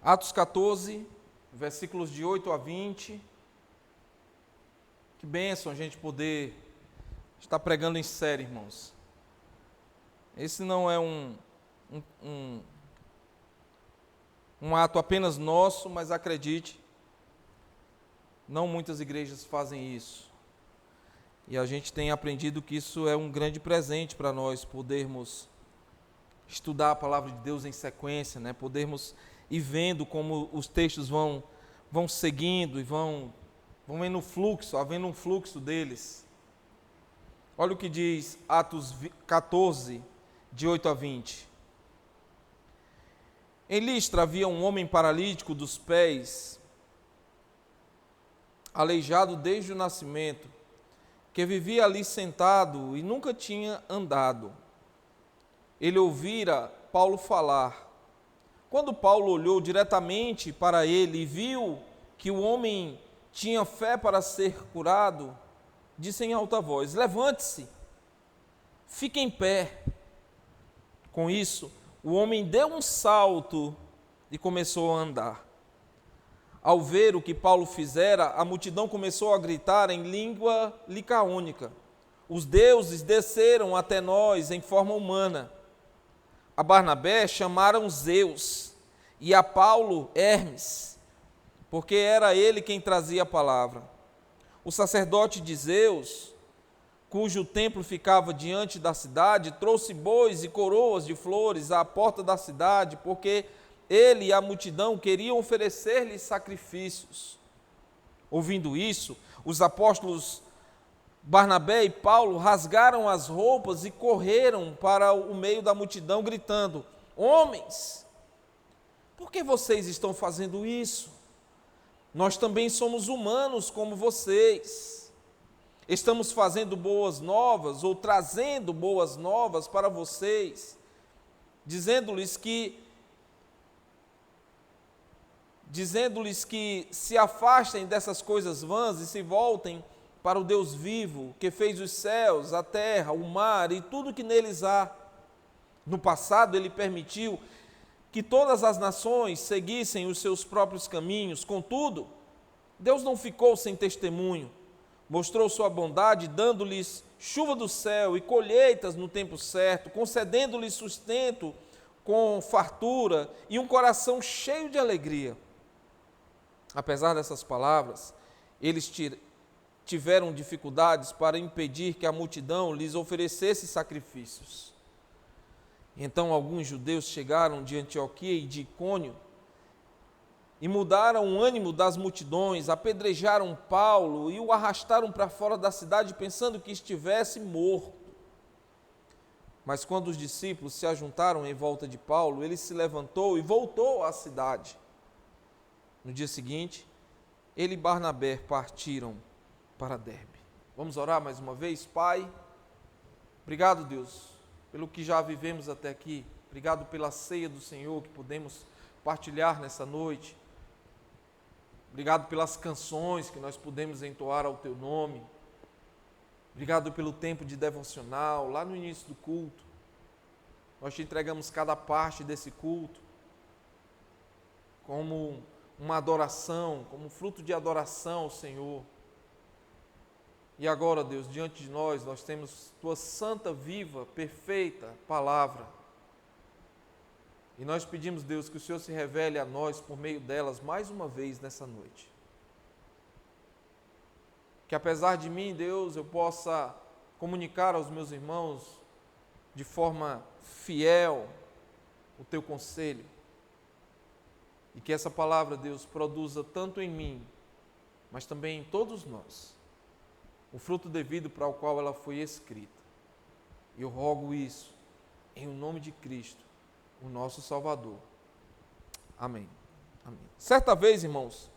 Atos 14, versículos de 8 a 20. Que bênção a gente poder estar pregando em série, irmãos. Esse não é um ato apenas nosso, mas acredite, não muitas igrejas fazem isso. E a gente tem aprendido que isso é um grande presente para nós, podermos estudar a palavra de Deus em sequência, né? Podermos ir vendo como os textos vão seguindo e vão vendo o fluxo, havendo um fluxo deles. Olha o que diz Atos 14, de 8 a 20. Em Listra havia um homem paralítico dos pés, aleijado desde o nascimento, que vivia ali sentado e nunca tinha andado. Ele ouvira Paulo falar. Quando Paulo olhou diretamente para ele e viu que o homem tinha fé para ser curado, disse em alta voz: levante-se, fique em pé. Com isso, o homem deu um salto e começou a andar. Ao ver o que Paulo fizera, a multidão começou a gritar em língua licaônica: os deuses desceram até nós em forma humana. A Barnabé chamaram Zeus e a Paulo Hermes, porque era ele quem trazia a palavra. O sacerdote de Zeus, cujo templo ficava diante da cidade, trouxe bois e coroas de flores à porta da cidade, porque ele e a multidão queriam oferecer-lhe sacrifícios. Ouvindo isso, os apóstolos Barnabé e Paulo rasgaram as roupas e correram para o meio da multidão, gritando: homens, por que vocês estão fazendo isso? Nós também somos humanos como vocês. Estamos fazendo boas novas, ou trazendo boas novas para vocês, dizendo-lhes que se afastem dessas coisas vãs e se voltem para o Deus vivo, que fez os céus, a terra, o mar e tudo que neles há. No passado, ele permitiu que todas as nações seguissem os seus próprios caminhos. Contudo, Deus não ficou sem testemunho. Mostrou sua bondade, dando-lhes chuva do céu e colheitas no tempo certo, concedendo-lhes sustento com fartura e um coração cheio de alegria. Apesar dessas palavras, eles tiveram dificuldades para impedir que a multidão lhes oferecesse sacrifícios. Então alguns judeus chegaram de Antioquia e de Icônio e mudaram o ânimo das multidões, apedrejaram Paulo e o arrastaram para fora da cidade, pensando que estivesse morto. Mas quando os discípulos se ajuntaram em volta de Paulo, ele se levantou e voltou à cidade. No dia seguinte, ele e Barnabé partiram para Derbe. Vamos orar mais uma vez? Pai, obrigado, Deus, pelo que já vivemos até aqui. Obrigado pela ceia do Senhor que podemos partilhar nessa noite. Obrigado pelas canções que nós pudemos entoar ao Teu nome. Obrigado pelo tempo de devocional, lá no início do culto. Nós te entregamos cada parte desse culto como uma adoração, como fruto de adoração ao Senhor. E agora, Deus, diante de nós temos Tua santa, viva, perfeita palavra. E nós pedimos, Deus, que o Senhor se revele a nós por meio delas mais uma vez nessa noite. Que apesar de mim, Deus, eu possa comunicar aos meus irmãos de forma fiel o Teu conselho. E que essa palavra, Deus, produza tanto em mim, mas também em todos nós, o fruto devido para o qual ela foi escrita. E eu rogo isso em nome de Cristo, o nosso Salvador. Amém. Amém. Certa vez, irmãos,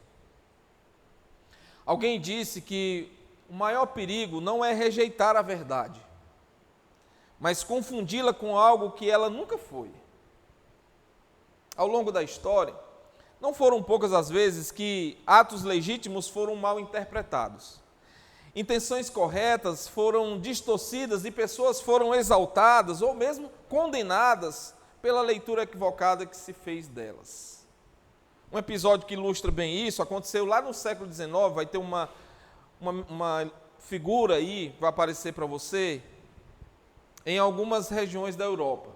alguém disse que o maior perigo não é rejeitar a verdade, mas confundi-la com algo que ela nunca foi. Ao longo da história, não foram poucas as vezes que atos legítimos foram mal interpretados. Intenções corretas foram distorcidas e pessoas foram exaltadas ou mesmo condenadas pela leitura equivocada que se fez delas. Um episódio que ilustra bem isso aconteceu lá no século XIX. Vai ter uma figura aí, vai aparecer para você, em algumas regiões da Europa.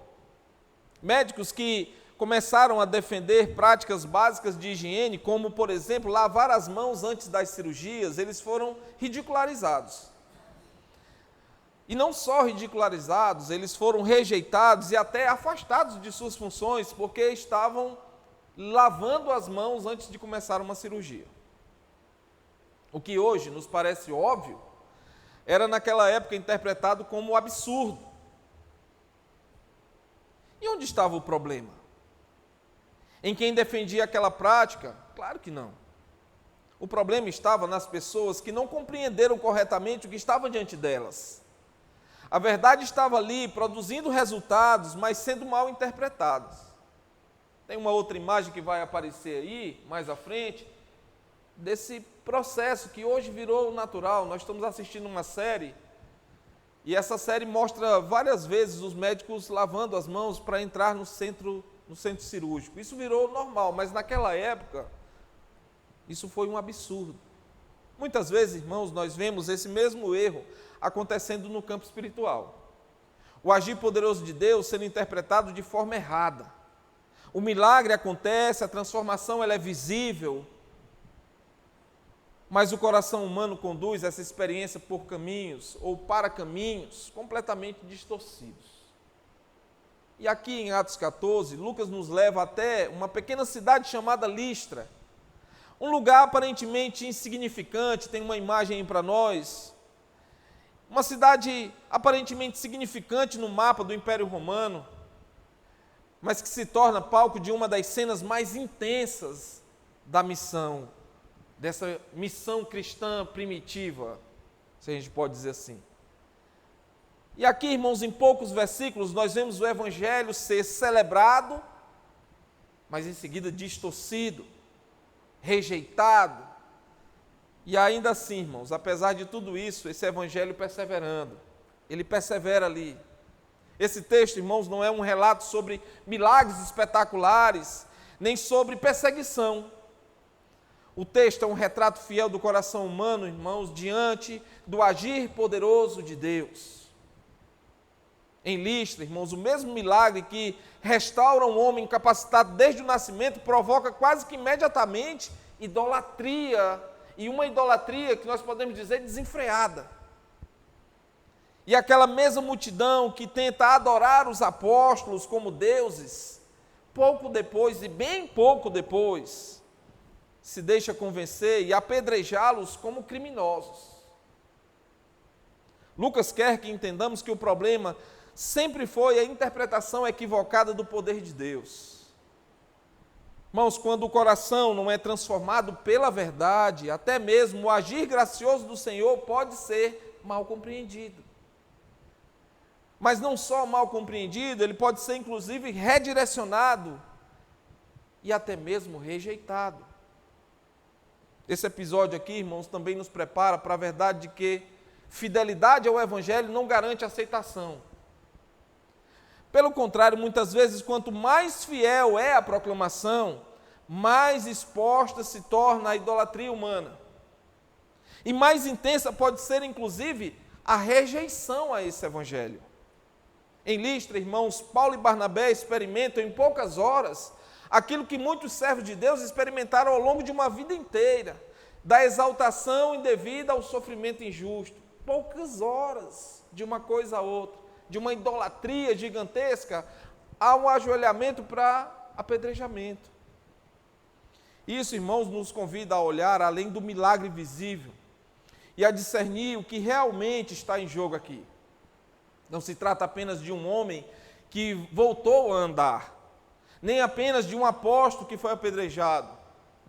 Médicos que começaram a defender práticas básicas de higiene, como, por exemplo, lavar as mãos antes das cirurgias, eles foram ridicularizados. E não só ridicularizados, eles foram rejeitados e até afastados de suas funções, porque estavam lavando as mãos antes de começar uma cirurgia. O que hoje nos parece óbvio, era naquela época interpretado como absurdo. E onde estava o problema? Em quem defendia aquela prática? Claro que não. O problema estava nas pessoas que não compreenderam corretamente o que estava diante delas. A verdade estava ali, produzindo resultados, mas sendo mal interpretados. Tem uma outra imagem que vai aparecer aí, mais à frente, desse processo que hoje virou natural. Nós estamos assistindo uma série, e essa série mostra várias vezes os médicos lavando as mãos para entrar no centro cirúrgico. Isso virou normal, mas naquela época, isso foi um absurdo. Muitas vezes, irmãos, nós vemos esse mesmo erro acontecendo no campo espiritual. O agir poderoso de Deus sendo interpretado de forma errada. O milagre acontece, a transformação ela é visível, mas o coração humano conduz essa experiência por caminhos ou para caminhos completamente distorcidos. E aqui em Atos 14, Lucas nos leva até uma pequena cidade chamada Listra, um lugar aparentemente insignificante. Tem uma imagem aí para nós, uma cidade aparentemente insignificante no mapa do Império Romano, mas que se torna palco de uma das cenas mais intensas da missão, dessa missão cristã primitiva, se a gente pode dizer assim. E aqui, irmãos, em poucos versículos, nós vemos o Evangelho ser celebrado, mas em seguida distorcido, rejeitado. E ainda assim, irmãos, apesar de tudo isso, esse Evangelho perseverando, ele persevera ali. Esse texto, irmãos, não é um relato sobre milagres espetaculares, nem sobre perseguição. O texto é um retrato fiel do coração humano, irmãos, diante do agir poderoso de Deus. Em Listra, irmãos, o mesmo milagre que restaura um homem incapacitado desde o nascimento provoca quase que imediatamente idolatria, e uma idolatria que nós podemos dizer desenfreada. E aquela mesma multidão que tenta adorar os apóstolos como deuses, pouco depois, e bem pouco depois, se deixa convencer e apedrejá-los como criminosos. Lucas quer que entendamos que o problema sempre foi a interpretação equivocada do poder de Deus. Irmãos, quando o coração não é transformado pela verdade, até mesmo o agir gracioso do Senhor pode ser mal compreendido. Mas não só mal compreendido, ele pode ser inclusive redirecionado e até mesmo rejeitado. Esse episódio aqui, irmãos, também nos prepara para a verdade de que fidelidade ao Evangelho não garante aceitação. Pelo contrário, muitas vezes, quanto mais fiel é a proclamação, mais exposta se torna a idolatria humana. E mais intensa pode ser, inclusive, a rejeição a esse Evangelho. Em Listra, irmãos, Paulo e Barnabé experimentam em poucas horas aquilo que muitos servos de Deus experimentaram ao longo de uma vida inteira, da exaltação indevida ao sofrimento injusto. Poucas horas de uma coisa a outra, de uma idolatria gigantesca a um ajoelhamento para apedrejamento. Isso, irmãos, nos convida a olhar além do milagre visível e a discernir o que realmente está em jogo aqui. Não se trata apenas de um homem que voltou a andar, nem apenas de um apóstolo que foi apedrejado.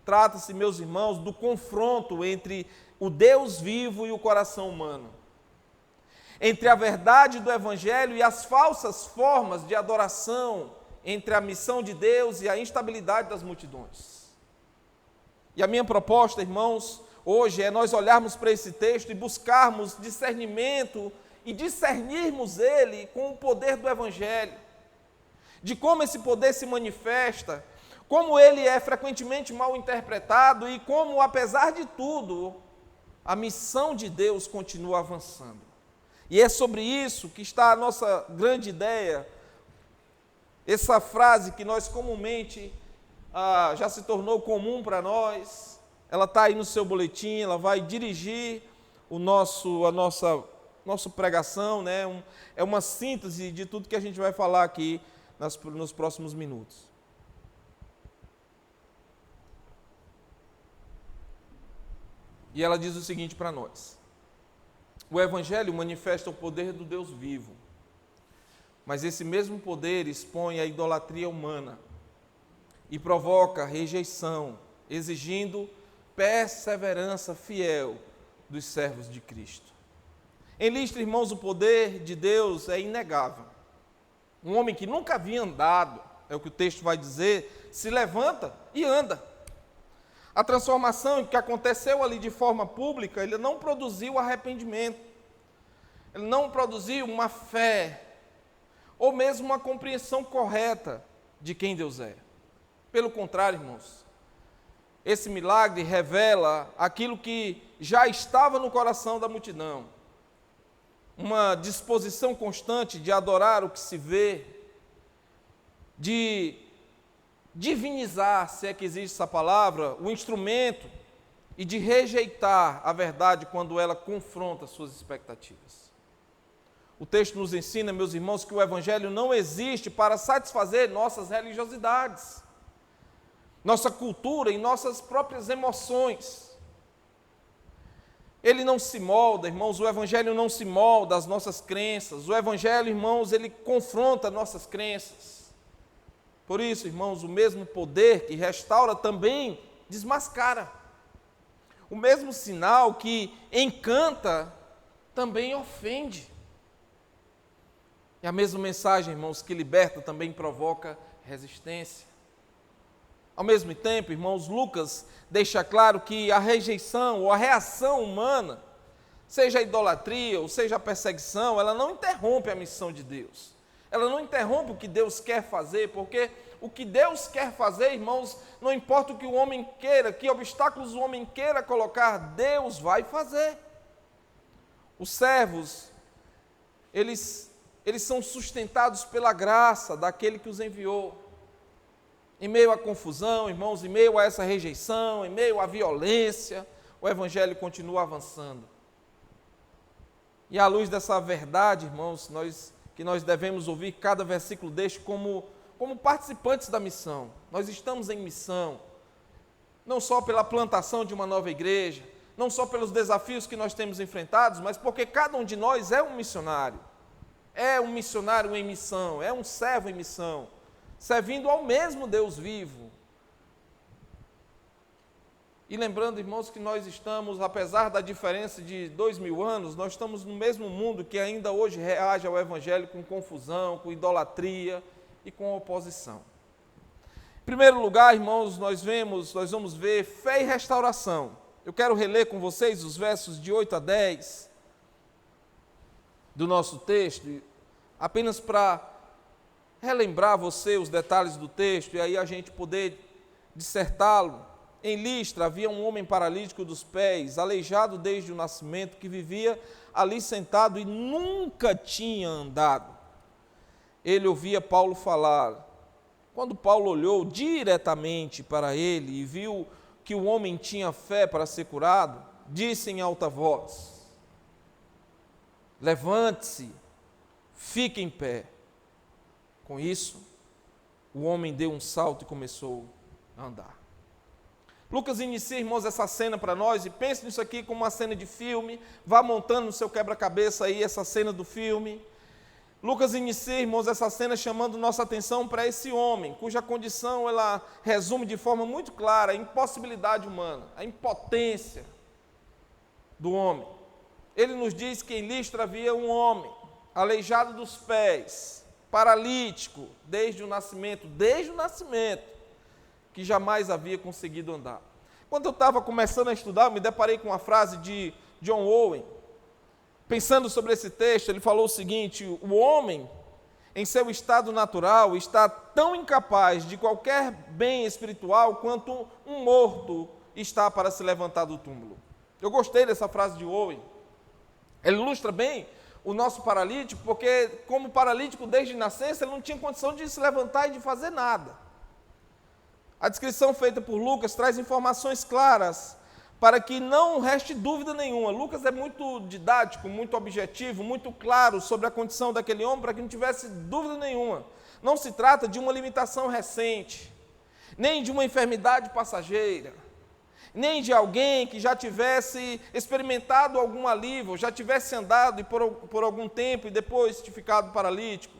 Trata-se, meus irmãos, do confronto entre o Deus vivo e o coração humano, entre a verdade do Evangelho e as falsas formas de adoração, entre a missão de Deus e a instabilidade das multidões. E a minha proposta, irmãos, hoje é nós olharmos para esse texto e buscarmos discernimento e discernirmos ele com o poder do Evangelho, de como esse poder se manifesta, como ele é frequentemente mal interpretado e como, apesar de tudo, a missão de Deus continua avançando. E é sobre isso que está a nossa grande ideia, essa frase que nós comumente já se tornou comum para nós, ela está aí no seu boletim, ela vai dirigir a nossa pregação, né? É uma síntese de tudo que a gente vai falar aqui nos próximos minutos. E ela diz o seguinte para nós: o Evangelho manifesta o poder do Deus vivo, mas esse mesmo poder expõe a idolatria humana e provoca rejeição, exigindo perseverança fiel dos servos de Cristo. Em Listra, irmãos, o poder de Deus é inegável. Um homem que nunca havia andado, é o que o texto vai dizer, se levanta e anda. A transformação que aconteceu ali de forma pública, ele não produziu arrependimento, ele não produziu uma fé, ou mesmo uma compreensão correta de quem Deus é. Pelo contrário, irmãos, esse milagre revela aquilo que já estava no coração da multidão, uma disposição constante de adorar o que se vê, de divinizar, se é que existe essa palavra, o instrumento, e de rejeitar a verdade quando ela confronta suas expectativas. O texto nos ensina, meus irmãos, que o Evangelho não existe para satisfazer nossas religiosidades, nossa cultura e nossas próprias emoções. Ele não se molda, irmãos, o Evangelho não se molda às nossas crenças. O Evangelho, irmãos, ele confronta nossas crenças. Por isso, irmãos, o mesmo poder que restaura também desmascara. O mesmo sinal que encanta também ofende. E a mesma mensagem, irmãos, que liberta também provoca resistência. Ao mesmo tempo, irmãos, Lucas deixa claro que a rejeição ou a reação humana, seja a idolatria ou seja a perseguição, ela não interrompe a missão de Deus. Ela não interrompe o que Deus quer fazer, porque o que Deus quer fazer, irmãos, não importa o que o homem queira, que obstáculos o homem queira colocar, Deus vai fazer. Os servos, eles são sustentados pela graça daquele que os enviou. Em meio à confusão, irmãos, em meio a essa rejeição, em meio à violência, o Evangelho continua avançando. E à luz dessa verdade, irmãos, que nós devemos ouvir cada versículo deste como participantes da missão. Nós estamos em missão, não só pela plantação de uma nova igreja, não só pelos desafios que nós temos enfrentados, mas porque cada um de nós é um missionário em missão, é um servo em missão, servindo ao mesmo Deus vivo. E lembrando, irmãos, que nós estamos, apesar da diferença de 2000 anos, nós estamos no mesmo mundo que ainda hoje reage ao Evangelho com confusão, com idolatria e com oposição. Em primeiro lugar, irmãos, nós vamos ver fé e restauração. Eu quero reler com vocês os versos de 8 a 10 do nosso texto, apenas para relembrar você os detalhes do texto e aí a gente poder dissertá-lo. Em Listra havia um homem paralítico dos pés, aleijado desde o nascimento, que vivia ali sentado e nunca tinha andado. Ele ouvia Paulo falar. Quando Paulo olhou diretamente para ele e viu que o homem tinha fé para ser curado, disse em alta voz: levante-se, fique em pé. Com isso, o homem deu um salto e começou a andar. Lucas inicia, irmãos, essa cena para nós, e pense nisso aqui como uma cena de filme, vá montando no seu quebra-cabeça aí essa cena do filme. Lucas inicia, irmãos, essa cena chamando nossa atenção para esse homem, cuja condição ela resume de forma muito clara a impossibilidade humana, a impotência do homem. Ele nos diz que em Listra havia um homem, aleijado dos pés, paralítico desde o nascimento, que jamais havia conseguido andar. Quando eu estava começando a estudar, eu me deparei com uma frase de John Owen. Pensando sobre esse texto, ele falou o seguinte: o homem, em seu estado natural, está tão incapaz de qualquer bem espiritual quanto um morto está para se levantar do túmulo. Eu gostei dessa frase de Owen. Ele ilustra bem o nosso paralítico, porque como paralítico desde nascença, ele não tinha condição de se levantar e de fazer nada. A descrição feita por Lucas traz informações claras para que não reste dúvida nenhuma. Lucas é muito didático, muito objetivo, muito claro sobre a condição daquele homem, para que não tivesse dúvida nenhuma. Não se trata de uma limitação recente, nem de uma enfermidade passageira, nem de alguém que já tivesse experimentado algum alívio, já tivesse andado por algum tempo e depois ficado paralítico.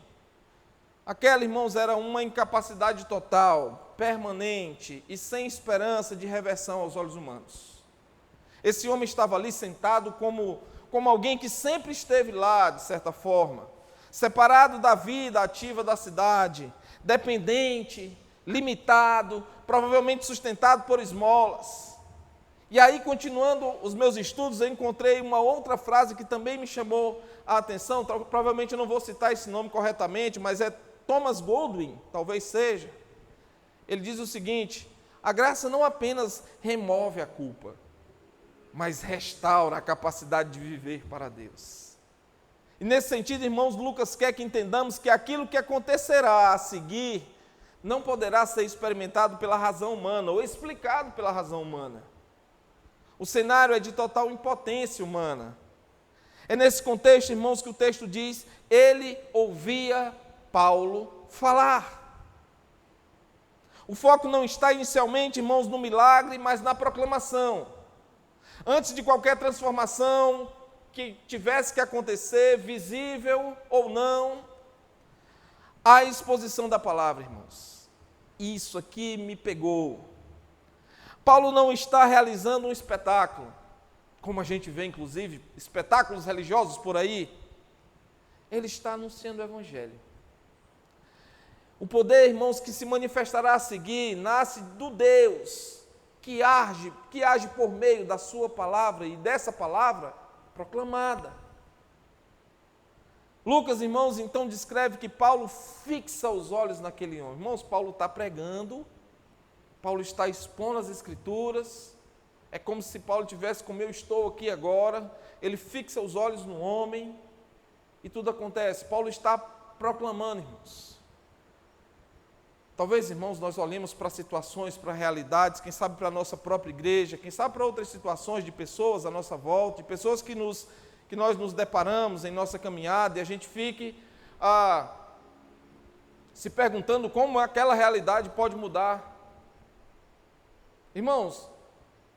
Aquela, irmãos, era uma incapacidade total, permanente e sem esperança de reversão aos olhos humanos. Esse homem estava ali sentado como alguém que sempre esteve lá, de certa forma, separado da vida ativa da cidade, dependente, limitado, provavelmente sustentado por esmolas. E aí, continuando os meus estudos, eu encontrei uma outra frase que também me chamou a atenção. Provavelmente eu não vou citar esse nome corretamente, mas é Thomas Goldwyn, talvez seja. Ele diz o seguinte: a graça não apenas remove a culpa, mas restaura a capacidade de viver para Deus. E nesse sentido, irmãos, Lucas quer que entendamos que aquilo que acontecerá a seguir não poderá ser experimentado pela razão humana ou explicado pela razão humana. O cenário é de total impotência humana. É nesse contexto, irmãos, que o texto diz: ele ouvia Paulo falar. O foco não está inicialmente, irmãos, no milagre, mas na proclamação. Antes de qualquer transformação que tivesse que acontecer, visível ou não, a exposição da palavra, irmãos. Isso aqui me pegou. Paulo não está realizando um espetáculo, como a gente vê, inclusive, espetáculos religiosos por aí. Ele está anunciando o Evangelho. O poder, irmãos, que se manifestará a seguir, nasce do Deus que age por meio da sua palavra e dessa palavra proclamada. Lucas, irmãos, então descreve que Paulo fixa os olhos naquele homem. Irmãos, Paulo está pregando, Paulo está expondo as Escrituras, é como se Paulo tivesse como eu estou aqui agora, ele fixa os olhos no homem e tudo acontece. Paulo está proclamando, irmãos. Talvez, irmãos, nós olhemos para situações, para realidades, quem sabe para a nossa própria igreja, quem sabe para outras situações de pessoas à nossa volta, de pessoas que nós nos deparamos em nossa caminhada, e a gente fique se perguntando como aquela realidade pode mudar. Irmãos,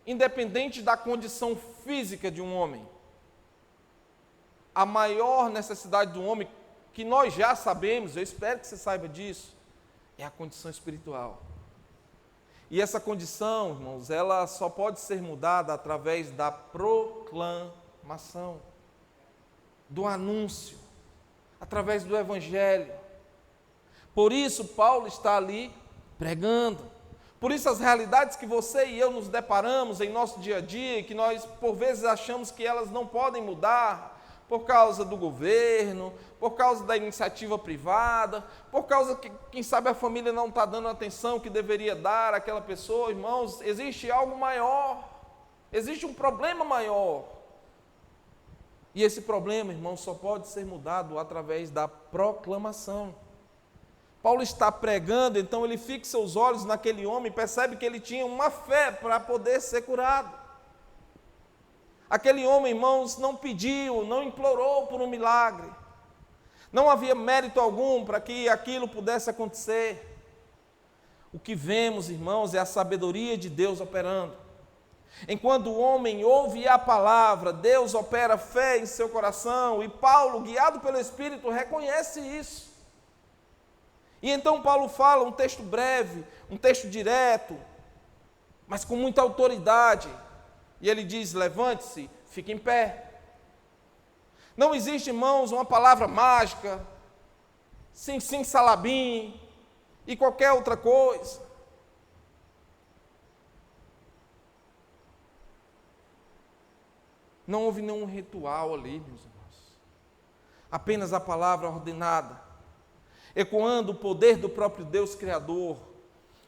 independente da condição física de um homem, a maior necessidade do homem, que nós já sabemos, eu espero que você saiba disso, é a condição espiritual. E essa condição, irmãos, ela só pode ser mudada através da proclamação, do anúncio, através do Evangelho. Por isso, Paulo está ali pregando. Por isso, as realidades que você e eu nos deparamos em nosso dia a dia, que nós, por vezes, achamos que elas não podem mudar, por causa do governo, por causa da iniciativa privada, por causa que, quem sabe, a família não está dando a atenção que deveria dar àquela pessoa. Irmãos, existe algo maior, existe um problema maior. E esse problema, irmãos, só pode ser mudado através da proclamação. Paulo está pregando, então ele fixa os olhos naquele homem e percebe que ele tinha uma fé para poder ser curado. Aquele homem, irmãos, não pediu, não implorou por um milagre. Não havia mérito algum para que aquilo pudesse acontecer. O que vemos, irmãos, é a sabedoria de Deus operando. Enquanto o homem ouve a palavra, Deus opera fé em seu coração, e Paulo, guiado pelo Espírito, reconhece isso. E então Paulo fala um texto breve, um texto direto, mas com muita autoridade. E ele diz: levante-se, fique em pé. Não existe, irmãos, uma palavra mágica, sim, salabim, e qualquer outra coisa. Não houve nenhum ritual ali, meus irmãos. Apenas a palavra ordenada. ecoando o poder do próprio Deus Criador,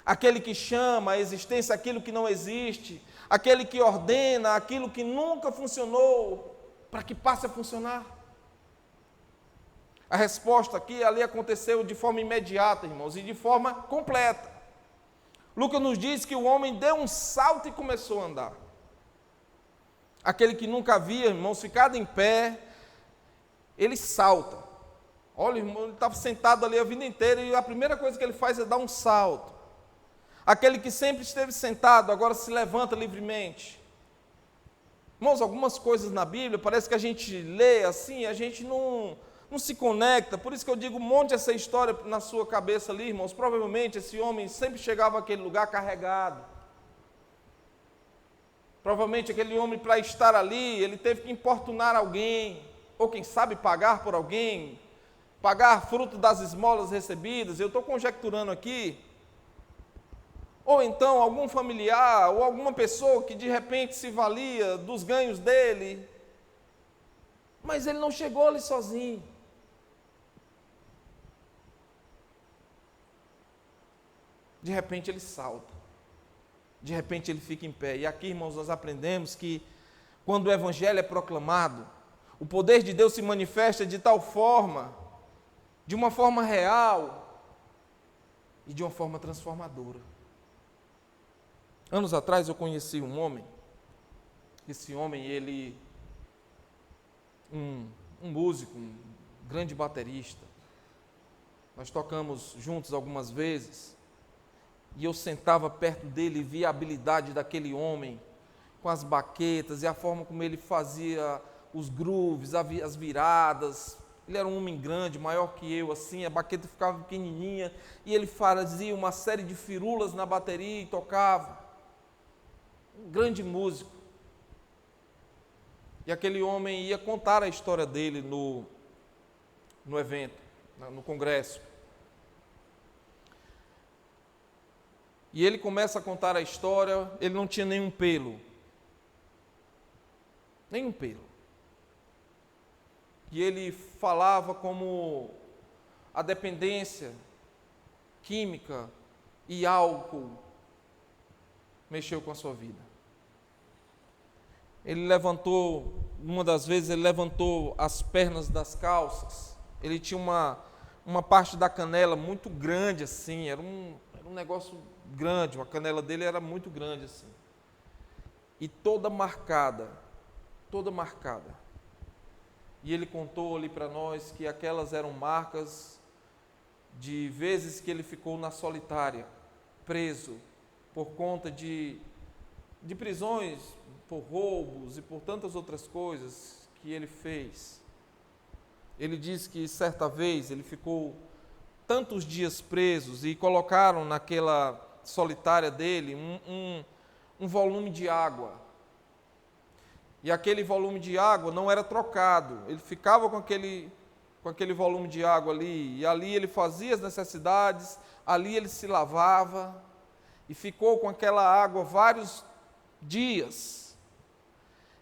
aquele que chama à existência aquilo que não existe, aquele que ordena aquilo que nunca funcionou, para que passe a funcionar. A resposta aqui ali aconteceu de forma imediata, irmãos, e de forma completa. Lucas nos diz que o homem deu um salto e começou a andar. Aquele que nunca havia, irmãos, ficado em pé, ele salta. Olha, irmão, ele estava sentado ali a vida inteira e a primeira coisa que ele faz é dar um salto. Aquele que sempre esteve sentado, agora se levanta livremente. Irmãos, algumas coisas na Bíblia, parece que a gente lê assim, a gente não se conecta. Por isso que eu digo, monte essa história na sua cabeça ali, irmãos. Provavelmente esse homem sempre chegava àquele lugar carregado. Provavelmente aquele homem, para estar ali, ele teve que importunar alguém, ou quem sabe pagar por alguém, pagar fruto das esmolas recebidas. Eu estou conjecturando aqui. Ou então algum familiar, ou alguma pessoa que de repente se valia dos ganhos dele. Mas ele não chegou ali sozinho. De repente ele salta. De repente ele fica em pé. E aqui, irmãos, nós aprendemos que quando o Evangelho é proclamado, o poder de Deus se manifesta de tal forma, de uma forma real e de uma forma transformadora. Anos atrás eu conheci um homem. Esse homem, ele, um músico, um grande baterista. Nós tocamos juntos algumas vezes. E eu sentava perto dele e via a habilidade daquele homem, com as baquetas e a forma como ele fazia os grooves, as viradas. Ele era um homem grande, maior que eu, assim, a baqueta ficava pequenininha, e ele fazia uma série de firulas na bateria e tocava. Um grande músico. E aquele homem ia contar a história dele no evento, no congresso. E ele começa a contar a história, ele não tinha nenhum pelo. Nenhum pelo. E ele falava como a dependência química e álcool mexeu com a sua vida. Ele levantou, uma das vezes ele levantou as pernas das calças. Ele tinha uma parte da canela muito grande assim, era um negócio grande, a canela dele era muito grande assim. E toda marcada. E ele contou ali para nós que aquelas eram marcas de vezes que ele ficou na solitária, preso, por conta de prisões, por roubos e por tantas outras coisas que ele fez. Ele diz que certa vez ele ficou tantos dias presos e colocaram naquela solitária dele um volume de água. E aquele volume de água não era trocado, ele ficava com aquele volume de água ali, e ali ele fazia as necessidades, ali ele se lavava, e ficou com aquela água vários dias.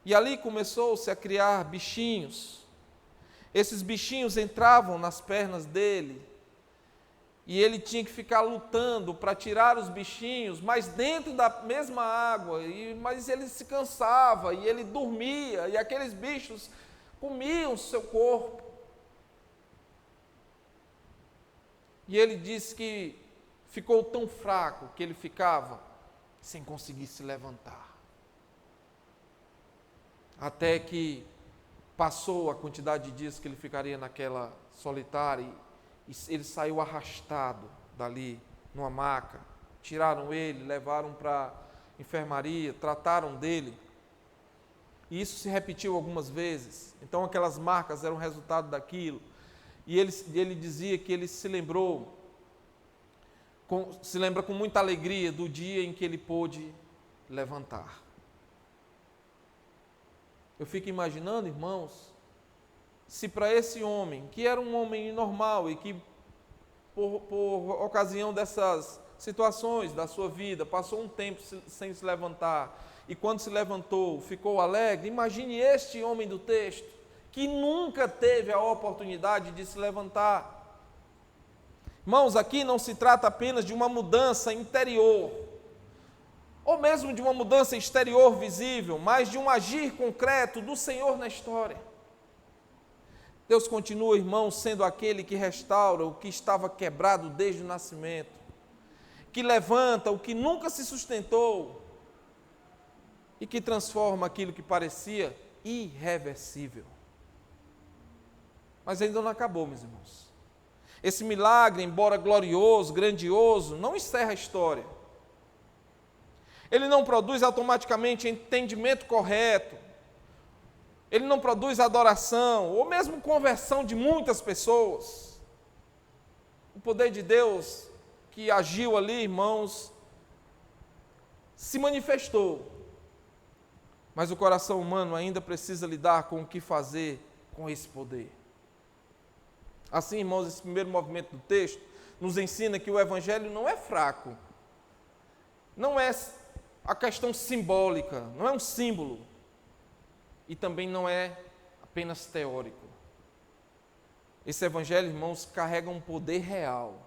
E ali começou-se a criar bichinhos. Esses bichinhos entravam nas pernas dele, e ele tinha que ficar lutando para tirar os bichinhos, mas dentro da mesma água, mas ele se cansava, e ele dormia, e aqueles bichos comiam o seu corpo. E ele disse que ficou tão fraco que ele ficava sem conseguir se levantar. Até que passou a quantidade de dias que ele ficaria naquela solitária e ele saiu arrastado dali, numa maca. Tiraram ele, levaram para a enfermaria, trataram dele. E isso se repetiu algumas vezes. Então aquelas marcas eram resultado daquilo. E ele dizia que ele se lembra com muita alegria do dia em que ele pôde levantar. Eu fico imaginando, irmãos, se para esse homem, que era um homem normal e que por ocasião dessas situações da sua vida, passou um tempo sem se levantar, e quando se levantou, ficou alegre, imagine este homem do texto, que nunca teve a oportunidade de se levantar. Irmãos, aqui não se trata apenas de uma mudança interior, ou mesmo de uma mudança exterior visível, mas de um agir concreto do Senhor na história. Deus continua, irmãos, sendo aquele que restaura o que estava quebrado desde o nascimento, que levanta o que nunca se sustentou e que transforma aquilo que parecia irreversível. Mas ainda não acabou, meus irmãos. Esse milagre, embora glorioso, grandioso, não encerra a história. Ele não produz automaticamente entendimento correto, ele não produz adoração, ou mesmo conversão de muitas pessoas. O poder de Deus que agiu ali, irmãos, se manifestou, mas o coração humano ainda precisa lidar com o que fazer com esse poder. Assim, irmãos, esse primeiro movimento do texto nos ensina que o Evangelho não é fraco, não é a questão simbólica, não é um símbolo, e também não é apenas teórico. Esse Evangelho, irmãos, carrega um poder real.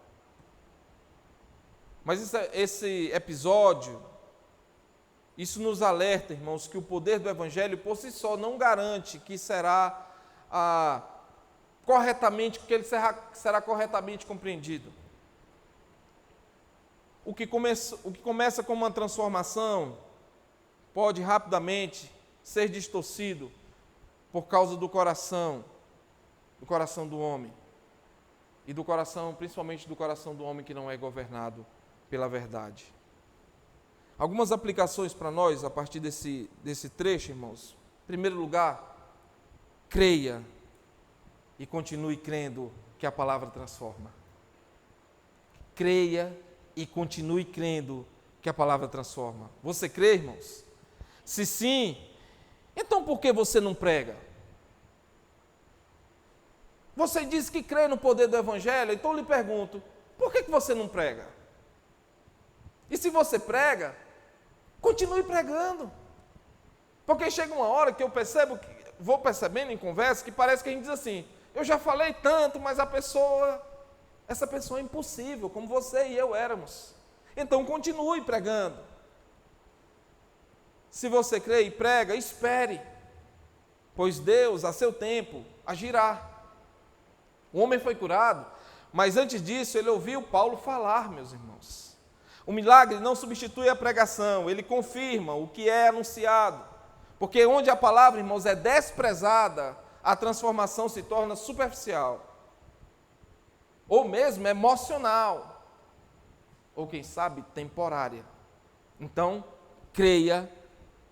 Mas esse episódio, isso nos alerta, irmãos, que o poder do Evangelho por si só não garante que será corretamente, que ele será corretamente compreendido. O que começa como uma transformação pode rapidamente ser distorcido por causa do coração do homem, e do coração, principalmente do coração do homem que não é governado pela verdade. Algumas aplicações para nós a partir desse trecho, irmãos. Em primeiro lugar, creia e continue crendo que a palavra transforma. Creia e continue crendo que a palavra transforma. Você crê, irmãos? Se sim, então por que você não prega? Você diz que crê no poder do Evangelho, então eu lhe pergunto, por que você não prega? E se você prega, continue pregando. Porque chega uma hora que eu vou percebendo em conversa, que parece que a gente diz assim, eu já falei tanto, mas essa pessoa é impossível, como você e eu éramos. Então continue pregando. Se você crê e prega, espere, pois Deus, a seu tempo, agirá. O homem foi curado, mas antes disso ele ouviu Paulo falar, meus irmãos. O milagre não substitui a pregação, ele confirma o que é anunciado, porque onde a palavra, irmãos, é desprezada, a transformação se torna superficial, ou mesmo emocional, ou quem sabe temporária. Então, creia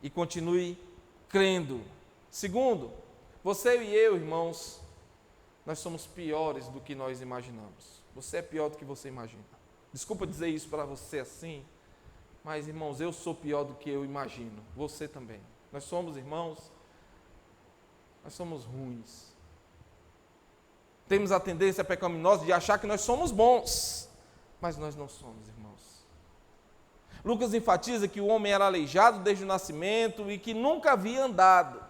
e continue crendo. Segundo, você e eu, irmãos, nós somos piores do que nós imaginamos. Você é pior do que você imagina. Desculpa dizer isso para você assim, mas, irmãos, eu sou pior do que eu imagino. Você também. Nós somos, irmãos, nós somos ruins. Temos a tendência pecaminosa de achar que nós somos bons, mas nós não somos, irmãos. Lucas enfatiza que o homem era aleijado desde o nascimento e que nunca havia andado.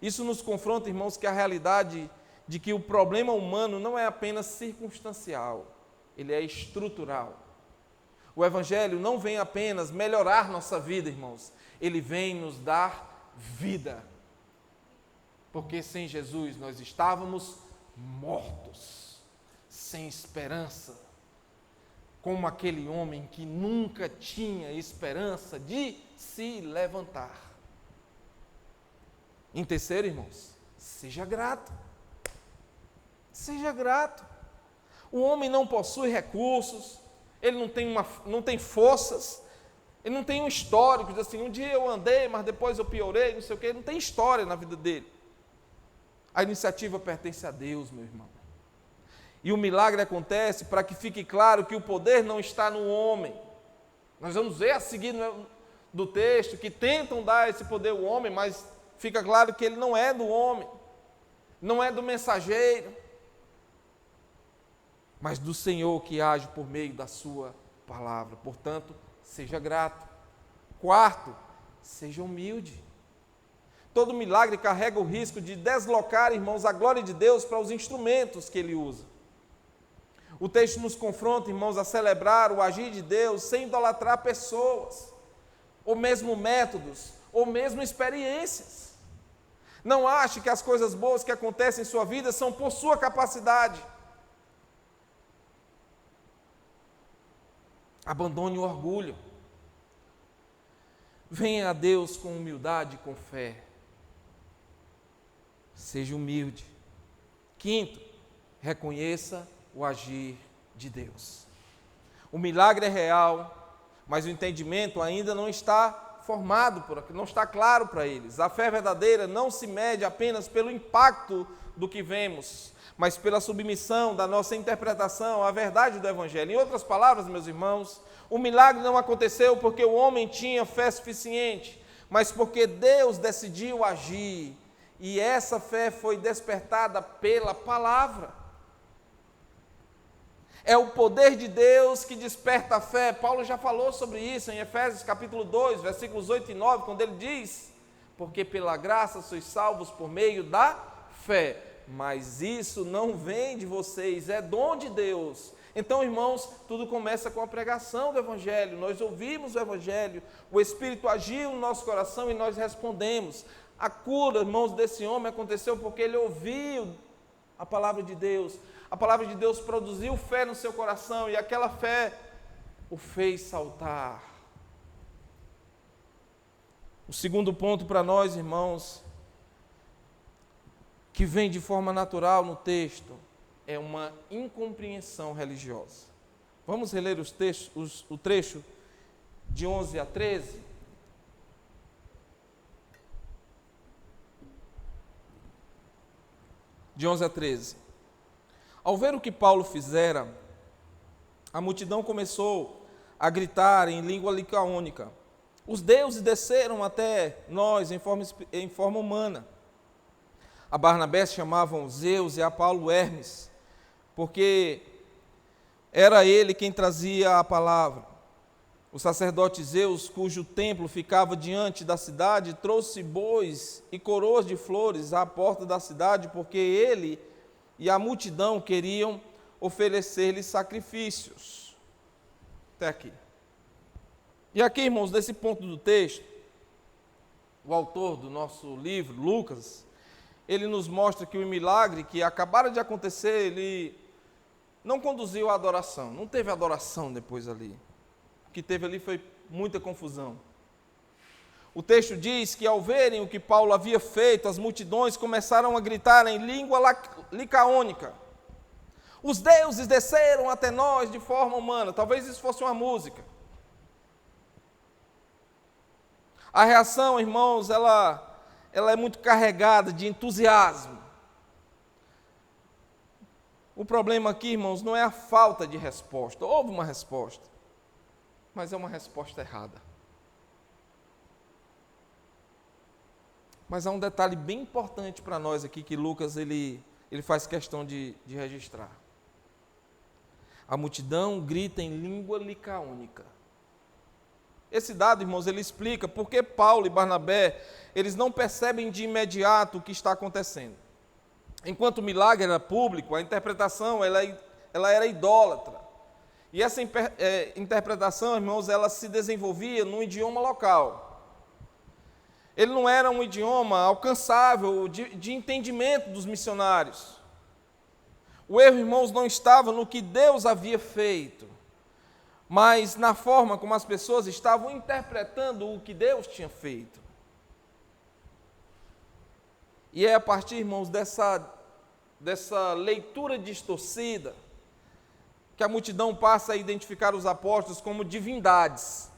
Isso nos confronta, irmãos, que a realidade de que o problema humano não é apenas circunstancial, ele é estrutural. O Evangelho não vem apenas melhorar nossa vida, irmãos, ele vem nos dar vida. Porque sem Jesus nós estávamos mortos, sem esperança, como aquele homem que nunca tinha esperança de se levantar. Em terceiro, irmãos, seja grato. Seja grato. O homem não possui recursos, ele não tem forças, ele não tem um histórico, diz assim, um dia eu andei, mas depois eu piorei, não sei o quê, ele não tem história na vida dele. A iniciativa pertence a Deus, meu irmão. E o milagre acontece para que fique claro que o poder não está no homem. Nós vamos ver a seguir do texto que tentam dar esse poder ao homem, mas fica claro que ele não é do homem, não é do mensageiro, mas do Senhor que age por meio da sua palavra. Portanto, seja grato. Quarto, seja humilde. Todo milagre carrega o risco de deslocar, irmãos, a glória de Deus para os instrumentos que ele usa. O texto nos confronta, irmãos, a celebrar o agir de Deus sem idolatrar pessoas, ou mesmo métodos, ou mesmo experiências. Não ache que as coisas boas que acontecem em sua vida são por sua capacidade. Abandone o orgulho. Venha a Deus com humildade e com fé. Seja humilde. Quinto, reconheça o agir de Deus. O milagre é real, mas o entendimento ainda não está formado, não está claro para eles. A fé verdadeira não se mede apenas pelo impacto do que vemos, mas pela submissão da nossa interpretação à verdade do Evangelho. Em outras palavras, meus irmãos, o milagre não aconteceu porque o homem tinha fé suficiente, mas porque Deus decidiu agir, e essa fé foi despertada pela palavra. É o poder de Deus que desperta a fé. Paulo já falou sobre isso em Efésios capítulo 2, versículos 8 e 9, quando ele diz: porque pela graça sois salvos por meio da fé, mas isso não vem de vocês, é dom de Deus. Então, irmãos, tudo começa com a pregação do Evangelho. Nós ouvimos o Evangelho, o Espírito agiu no nosso coração e nós respondemos. A cura, irmãos, desse homem aconteceu porque ele ouviu a palavra de Deus. A palavra de Deus produziu fé no seu coração e aquela fé o fez saltar. O segundo ponto para nós, irmãos, que vem de forma natural no texto, é uma incompreensão religiosa. Vamos reler o trecho de 11 a 13? De 11 a 13. Ao ver o que Paulo fizera, a multidão começou a gritar em língua licaônica: os deuses desceram até nós em forma humana. A Barnabé chamavam Zeus e a Paulo Hermes, porque era ele quem trazia a palavra. O sacerdote Zeus, cujo templo ficava diante da cidade, trouxe bois e coroas de flores à porta da cidade, porque ele e a multidão queriam oferecer-lhe sacrifícios. Até aqui. E aqui, irmãos, nesse ponto do texto, o autor do nosso livro, Lucas, ele nos mostra que o milagre que acabara de acontecer, ele não conduziu à adoração, não teve adoração depois ali. O que teve ali foi muita confusão. O texto diz que ao verem o que Paulo havia feito, as multidões começaram a gritar em língua licaônica: os deuses desceram até nós de forma humana. Talvez isso fosse uma música. A reação, irmãos, ela é muito carregada de entusiasmo. O problema aqui, irmãos, não é a falta de resposta. Houve uma resposta, mas é uma resposta errada. Mas há um detalhe bem importante para nós aqui que Lucas ele faz questão de registrar. A multidão grita em língua licaônica. Esse dado, irmãos, ele explica por que Paulo e Barnabé, eles não percebem de imediato o que está acontecendo. Enquanto o milagre era público, a interpretação ela era idólatra. E essa interpretação, irmãos, ela se desenvolvia num idioma local. Ele não era um idioma alcançável de entendimento dos missionários. O erro, irmãos, não estava no que Deus havia feito, mas na forma como as pessoas estavam interpretando o que Deus tinha feito. E é a partir, irmãos, dessa leitura distorcida que a multidão passa a identificar os apóstolos como divindades.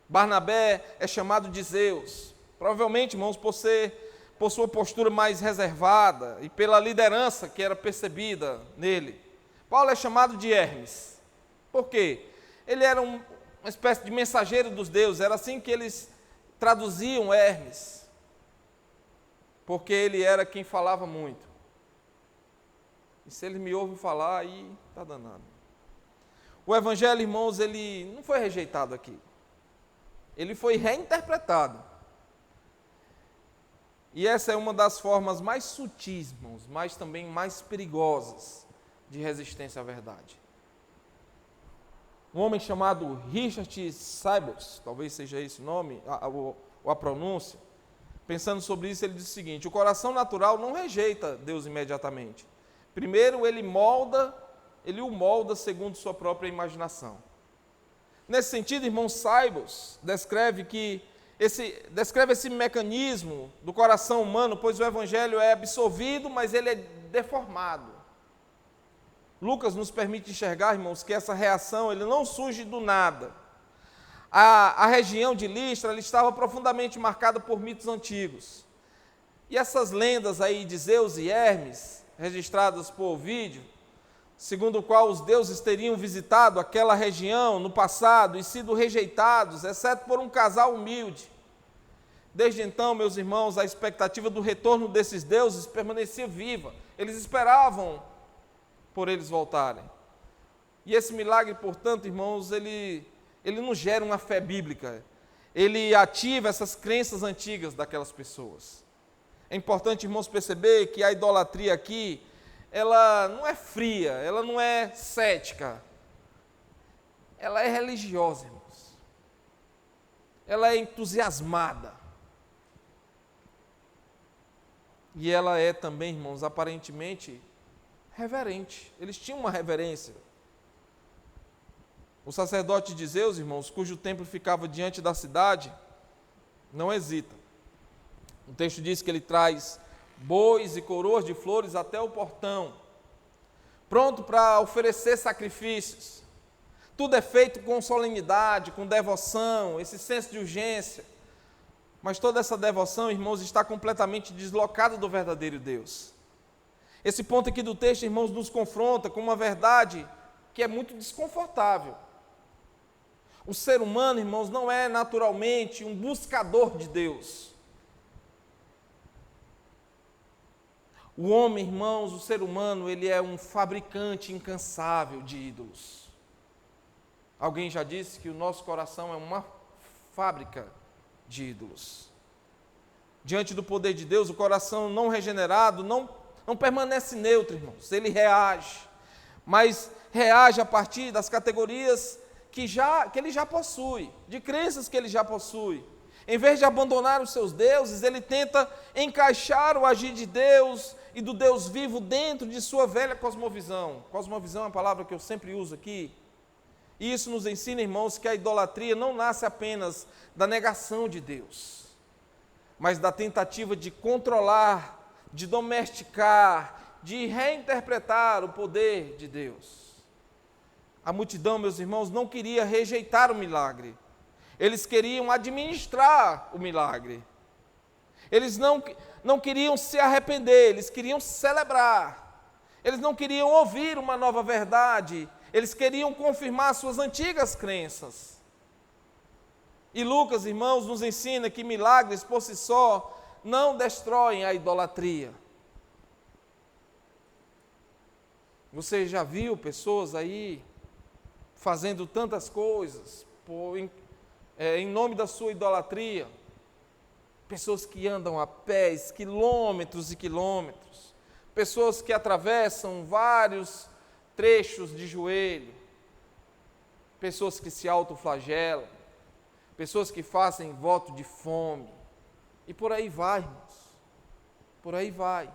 Barnabé é chamado de Zeus, provavelmente, irmãos, por sua postura mais reservada e pela liderança que era percebida nele. Paulo é chamado de Hermes. Por quê? Ele era uma espécie de mensageiro dos deuses, era assim que eles traduziam Hermes, porque ele era quem falava muito. E se ele me ouve falar, aí está danado. O evangelho, irmãos, ele não foi rejeitado aqui. Ele foi reinterpretado. E essa é uma das formas mais sutis, irmãos, mas também mais perigosas de resistência à verdade. Um homem chamado Richard Sybels, talvez seja esse o nome, ou a pronúncia, pensando sobre isso, ele diz o seguinte: o coração natural não rejeita Deus imediatamente. Primeiro, ele o molda segundo sua própria imaginação. Nesse sentido, irmão, Sybels descreve esse mecanismo do coração humano, pois o evangelho é absorvido, mas ele é deformado. Lucas nos permite enxergar, irmãos, que essa reação ele não surge do nada. A região de Listra ela estava profundamente marcada por mitos antigos. E essas lendas aí de Zeus e Hermes, registradas por Ovídio, segundo o qual os deuses teriam visitado aquela região no passado e sido rejeitados, exceto por um casal humilde. Desde então, meus irmãos, a expectativa do retorno desses deuses permanecia viva. Eles esperavam por eles voltarem. E esse milagre, portanto, irmãos, ele não gera uma fé bíblica. Ele ativa essas crenças antigas daquelas pessoas. É importante, irmãos, perceber que a idolatria aqui, ela não é fria, ela não é cética. Ela é religiosa, irmãos. Ela é entusiasmada. E ela é também, irmãos, aparentemente reverente. Eles tinham uma reverência. O sacerdote de Zeus, irmãos, cujo templo ficava diante da cidade, não hesita. O texto diz que ele traz bois e coroas de flores até o portão, pronto para oferecer sacrifícios. Tudo é feito com solenidade, com devoção, esse senso de urgência. Mas toda essa devoção, irmãos, está completamente deslocada do verdadeiro Deus. Esse ponto aqui do texto, irmãos, nos confronta com uma verdade que é muito desconfortável. O ser humano, irmãos, não é naturalmente um buscador de Deus. O homem, irmãos, o ser humano, ele é um fabricante incansável de ídolos. Alguém já disse que o nosso coração é uma fábrica de ídolos. Diante do poder de Deus, o coração não regenerado não permanece neutro, irmãos. Ele reage, mas reage a partir das categorias que ele já possui, de crenças que ele já possui. Em vez de abandonar os seus deuses, ele tenta encaixar o agir de Deus e do Deus vivo dentro de sua velha cosmovisão. Cosmovisão é uma palavra que eu sempre uso aqui. E isso nos ensina, irmãos, que a idolatria não nasce apenas da negação de Deus, mas da tentativa de controlar, de domesticar, de reinterpretar o poder de Deus. A multidão, meus irmãos, não queria rejeitar o milagre. Eles queriam administrar o milagre. Eles não queriam se arrepender, eles queriam celebrar. Eles não queriam ouvir uma nova verdade, eles queriam confirmar suas antigas crenças. E Lucas, irmãos, nos ensina que milagres por si só não destroem a idolatria. Você já viu pessoas aí fazendo tantas coisas em nome da sua idolatria? Pessoas que andam a pés, quilômetros e quilômetros. Pessoas que atravessam vários trechos de joelho. Pessoas que se autoflagelam. Pessoas que fazem voto de fome. E por aí vai, irmãos. Por aí vai.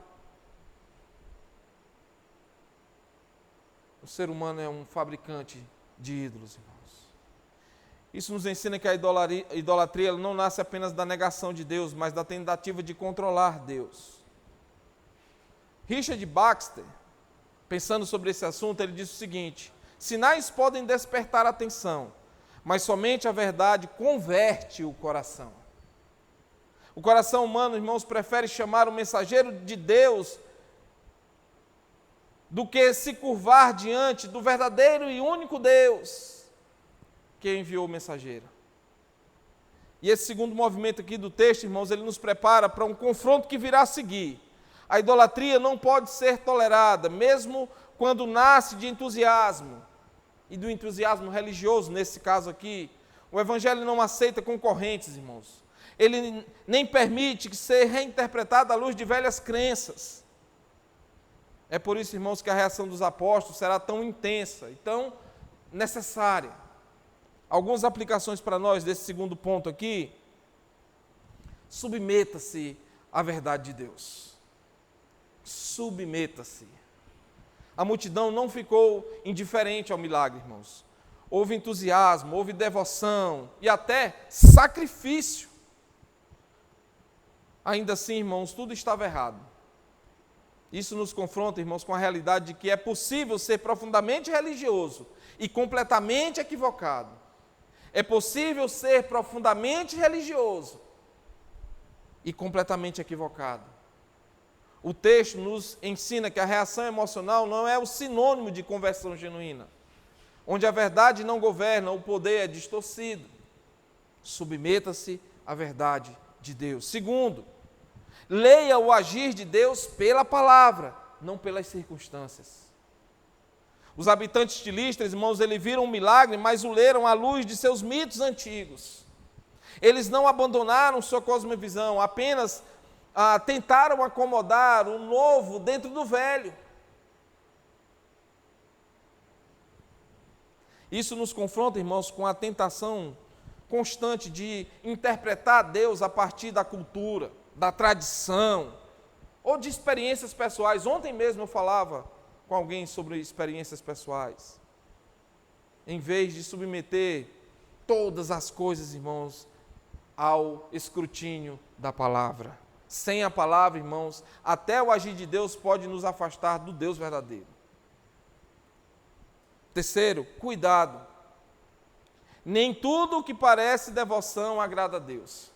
O ser humano é um fabricante de ídolos, irmãos. Isso nos ensina que a idolatria não nasce apenas da negação de Deus, mas da tentativa de controlar Deus. Richard Baxter, pensando sobre esse assunto, ele diz o seguinte: sinais podem despertar a atenção, mas somente a verdade converte o coração. O coração humano, irmãos, prefere chamar o mensageiro de Deus do que se curvar diante do verdadeiro e único Deus que enviou o mensageiro. E esse segundo movimento aqui do texto, irmãos, ele nos prepara para um confronto que virá a seguir. A idolatria não pode ser tolerada, mesmo quando nasce de entusiasmo, e do entusiasmo religioso, nesse caso aqui. O Evangelho não aceita concorrentes, irmãos. Ele nem permite que seja reinterpretada à luz de velhas crenças. É por isso, irmãos, que a reação dos apóstolos será tão intensa e tão necessária. Algumas aplicações para nós desse segundo ponto aqui. Submeta-se à verdade de Deus. Submeta-se. A multidão não ficou indiferente ao milagre, irmãos. Houve entusiasmo, houve devoção e até sacrifício. Ainda assim, irmãos, tudo estava errado. Isso nos confronta, irmãos, com a realidade de que é possível ser profundamente religioso e completamente equivocado. É possível ser profundamente religioso e completamente equivocado. O texto nos ensina que a reação emocional não é o sinônimo de conversão genuína. Onde a verdade não governa, o poder é distorcido. Submeta-se à verdade de Deus. Segundo, leia o agir de Deus pela palavra, não pelas circunstâncias. Os habitantes de Listra, irmãos, eles viram um milagre, mas o leram à luz de seus mitos antigos. Eles não abandonaram sua cosmovisão, apenas tentaram acomodar o novo dentro do velho. Isso nos confronta, irmãos, com a tentação constante de interpretar Deus a partir da cultura, da tradição, ou de experiências pessoais. Ontem mesmo eu falava com alguém sobre experiências pessoais. Em vez de submeter todas as coisas, irmãos, ao escrutínio da palavra. Sem a palavra, irmãos, até o agir de Deus pode nos afastar do Deus verdadeiro. Terceiro, cuidado. Nem tudo o que parece devoção agrada a Deus.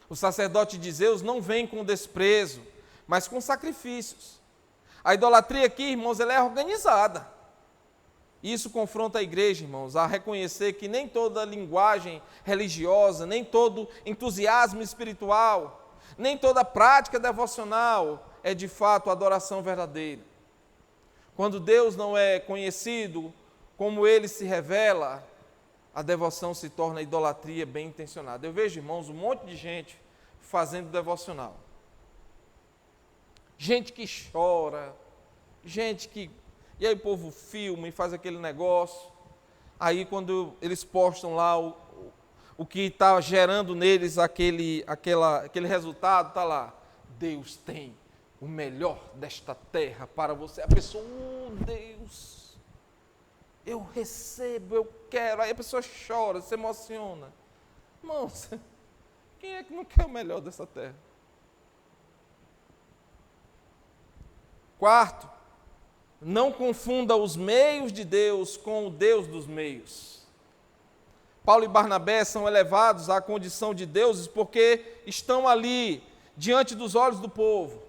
O sacerdote de Zeus não vem com desprezo, mas com sacrifícios. A idolatria aqui, irmãos, ela é organizada. Isso confronta a igreja, irmãos, a reconhecer que nem toda linguagem religiosa, nem todo entusiasmo espiritual, nem toda prática devocional é de fato adoração verdadeira. Quando Deus não é conhecido como Ele se revela, a devoção se torna idolatria bem intencionada. Eu vejo, irmãos, um monte de gente fazendo devocional. Gente que chora, gente que... E aí o povo filma e faz aquele negócio. Aí quando eles postam lá o que está gerando neles aquele resultado, está lá. Deus tem o melhor desta terra para você. A pessoa, Deus, eu recebo, eu quero. Aí a pessoa chora, se emociona. Irmãos, quem é que não quer o melhor dessa terra? Quarto, não confunda os meios de Deus com o Deus dos meios. Paulo e Barnabé são elevados à condição de deuses porque estão ali, diante dos olhos do povo.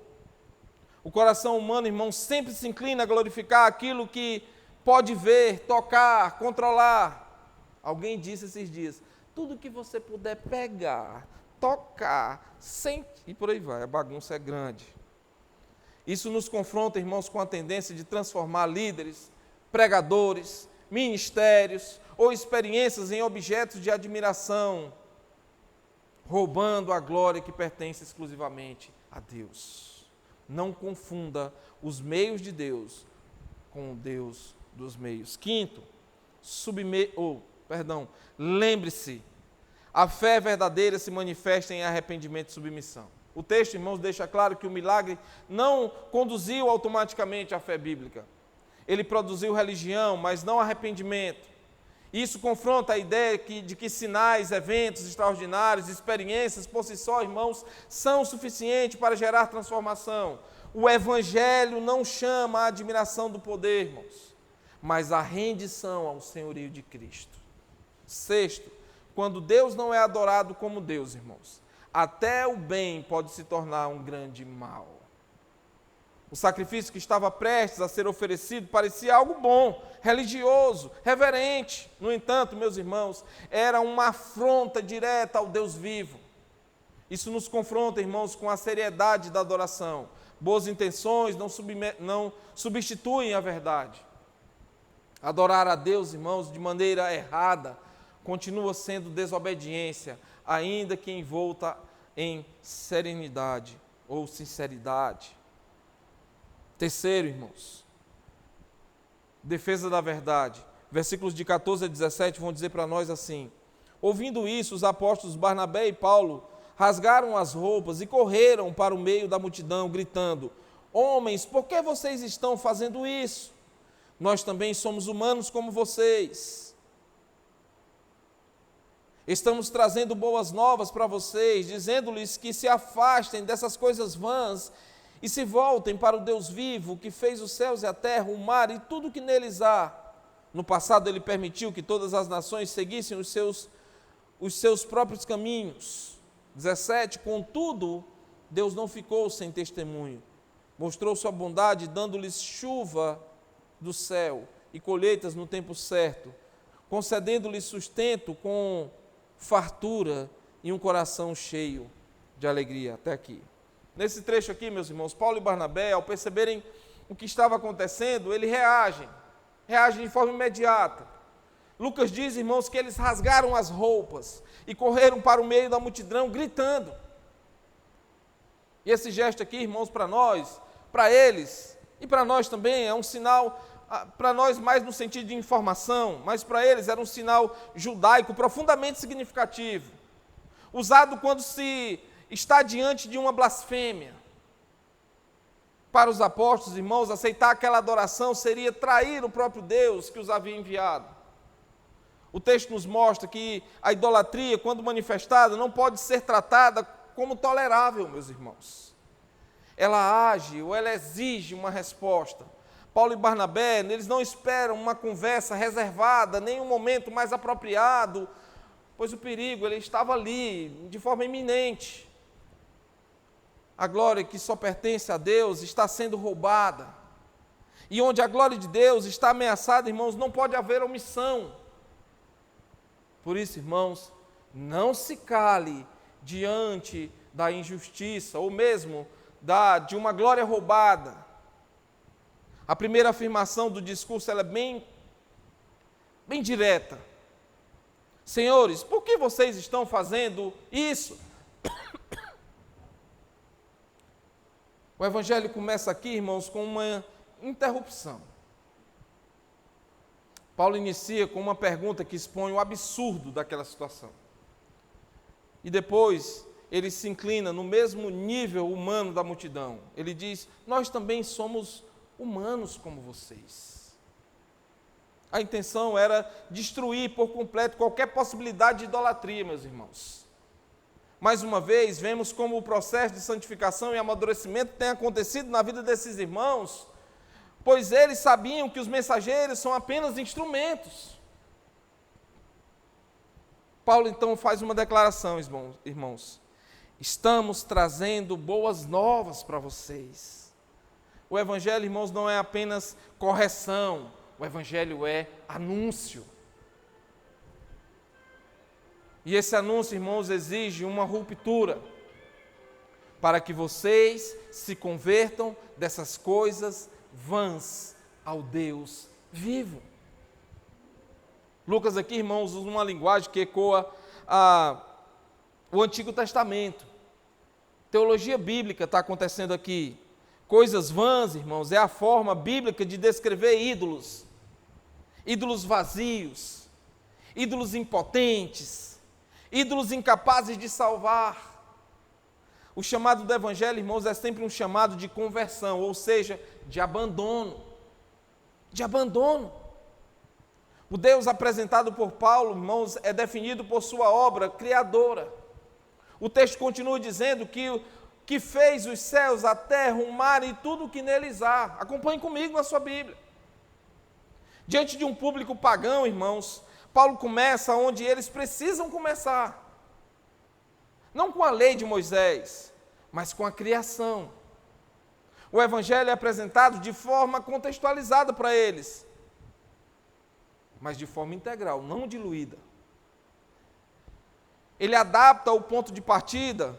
O coração humano, irmão, sempre se inclina a glorificar aquilo que pode ver, tocar, controlar. Alguém disse esses dias, tudo que você puder pegar, tocar, sentir, e por aí vai, a bagunça é grande. Isso nos confronta, irmãos, com a tendência de transformar líderes, pregadores, ministérios ou experiências em objetos de admiração, roubando a glória que pertence exclusivamente a Deus. Não confunda os meios de Deus com o Deus dos meios. Quinto, lembre-se, a fé verdadeira se manifesta em arrependimento e submissão. O texto, irmãos, deixa claro que o milagre não conduziu automaticamente à fé bíblica. Ele produziu religião, mas não arrependimento. Isso confronta a ideia de que sinais, eventos extraordinários, experiências por si só, irmãos, são suficientes para gerar transformação. O Evangelho não chama a admiração do poder, irmãos, mas a rendição ao senhorio de Cristo. Sexto, quando Deus não é adorado como Deus, irmãos, até o bem pode se tornar um grande mal. O sacrifício que estava prestes a ser oferecido parecia algo bom, religioso, reverente. No entanto, meus irmãos, era uma afronta direta ao Deus vivo. Isso nos confronta, irmãos, com a seriedade da adoração. Boas intenções não substituem a verdade. Adorar a Deus, irmãos, de maneira errada, continua sendo desobediência, ainda que envolta em serenidade ou sinceridade. Terceiro, irmãos, defesa da verdade. Versículos de 14 a 17 vão dizer para nós assim: ouvindo isso, os apóstolos Barnabé e Paulo rasgaram as roupas e correram para o meio da multidão, gritando: homens, por que vocês estão fazendo isso? Nós também somos humanos como vocês. Estamos trazendo boas novas para vocês, dizendo-lhes que se afastem dessas coisas vãs e se voltem para o Deus vivo, que fez os céus e a terra, o mar e tudo que neles há. No passado ele permitiu que todas as nações seguissem os seus próprios caminhos. 17, contudo, Deus não ficou sem testemunho. Mostrou sua bondade, dando-lhes chuva do céu e colheitas no tempo certo, concedendo-lhes sustento com fartura e um coração cheio de alegria. Até aqui. Nesse trecho aqui, meus irmãos, Paulo e Barnabé, ao perceberem o que estava acontecendo, eles reagem de forma imediata. Lucas diz, irmãos, que eles rasgaram as roupas e correram para o meio da multidão gritando. E esse gesto aqui, irmãos, para nós, para eles e para nós também é um sinal, para nós mais no sentido de informação, mas para eles era um sinal judaico profundamente significativo, usado quando se está diante de uma blasfêmia. Para os apóstolos, irmãos, aceitar aquela adoração seria trair o próprio Deus que os havia enviado. O texto nos mostra que a idolatria, quando manifestada, não pode ser tratada como tolerável, meus irmãos. Ela age ou ela exige uma resposta. Paulo e Barnabé, eles não esperam uma conversa reservada, nem um momento mais apropriado, pois o perigo ele estava ali, de forma iminente. A glória que só pertence a Deus está sendo roubada. E onde a glória de Deus está ameaçada, irmãos, não pode haver omissão. Por isso, irmãos, não se cale diante da injustiça, ou mesmo de uma glória roubada. A primeira afirmação do discurso ela é bem direta. Senhores, por que vocês estão fazendo isso? O evangelho começa aqui, irmãos, com uma interrupção. Paulo inicia com uma pergunta que expõe o absurdo daquela situação. E depois ele se inclina no mesmo nível humano da multidão. Ele diz: nós também somos humanos como vocês. A intenção era destruir por completo qualquer possibilidade de idolatria, meus irmãos. Mais uma vez, vemos como o processo de santificação e amadurecimento tem acontecido na vida desses irmãos, pois eles sabiam que os mensageiros são apenas instrumentos. Paulo então faz uma declaração, irmãos. Estamos trazendo boas novas para vocês. O evangelho, irmãos, não é apenas correção, o evangelho é anúncio. E esse anúncio, irmãos, exige uma ruptura para que vocês se convertam dessas coisas vãs ao Deus vivo. Lucas aqui, irmãos, usa uma linguagem que ecoa o Antigo Testamento. Teologia bíblica está acontecendo aqui. Coisas vãs, irmãos, é a forma bíblica de descrever ídolos. Ídolos vazios, ídolos impotentes, ídolos incapazes de salvar. O chamado do Evangelho, irmãos, é sempre um chamado de conversão, ou seja, de abandono. De abandono. O Deus apresentado por Paulo, irmãos, é definido por sua obra criadora. O texto continua dizendo que fez os céus, a terra, o mar e tudo o que neles há. Acompanhe comigo na sua Bíblia. Diante de um público pagão, irmãos, Paulo começa onde eles precisam começar. Não com a lei de Moisés, mas com a criação. O Evangelho é apresentado de forma contextualizada para eles, mas de forma integral, não diluída. Ele adapta o ponto de partida,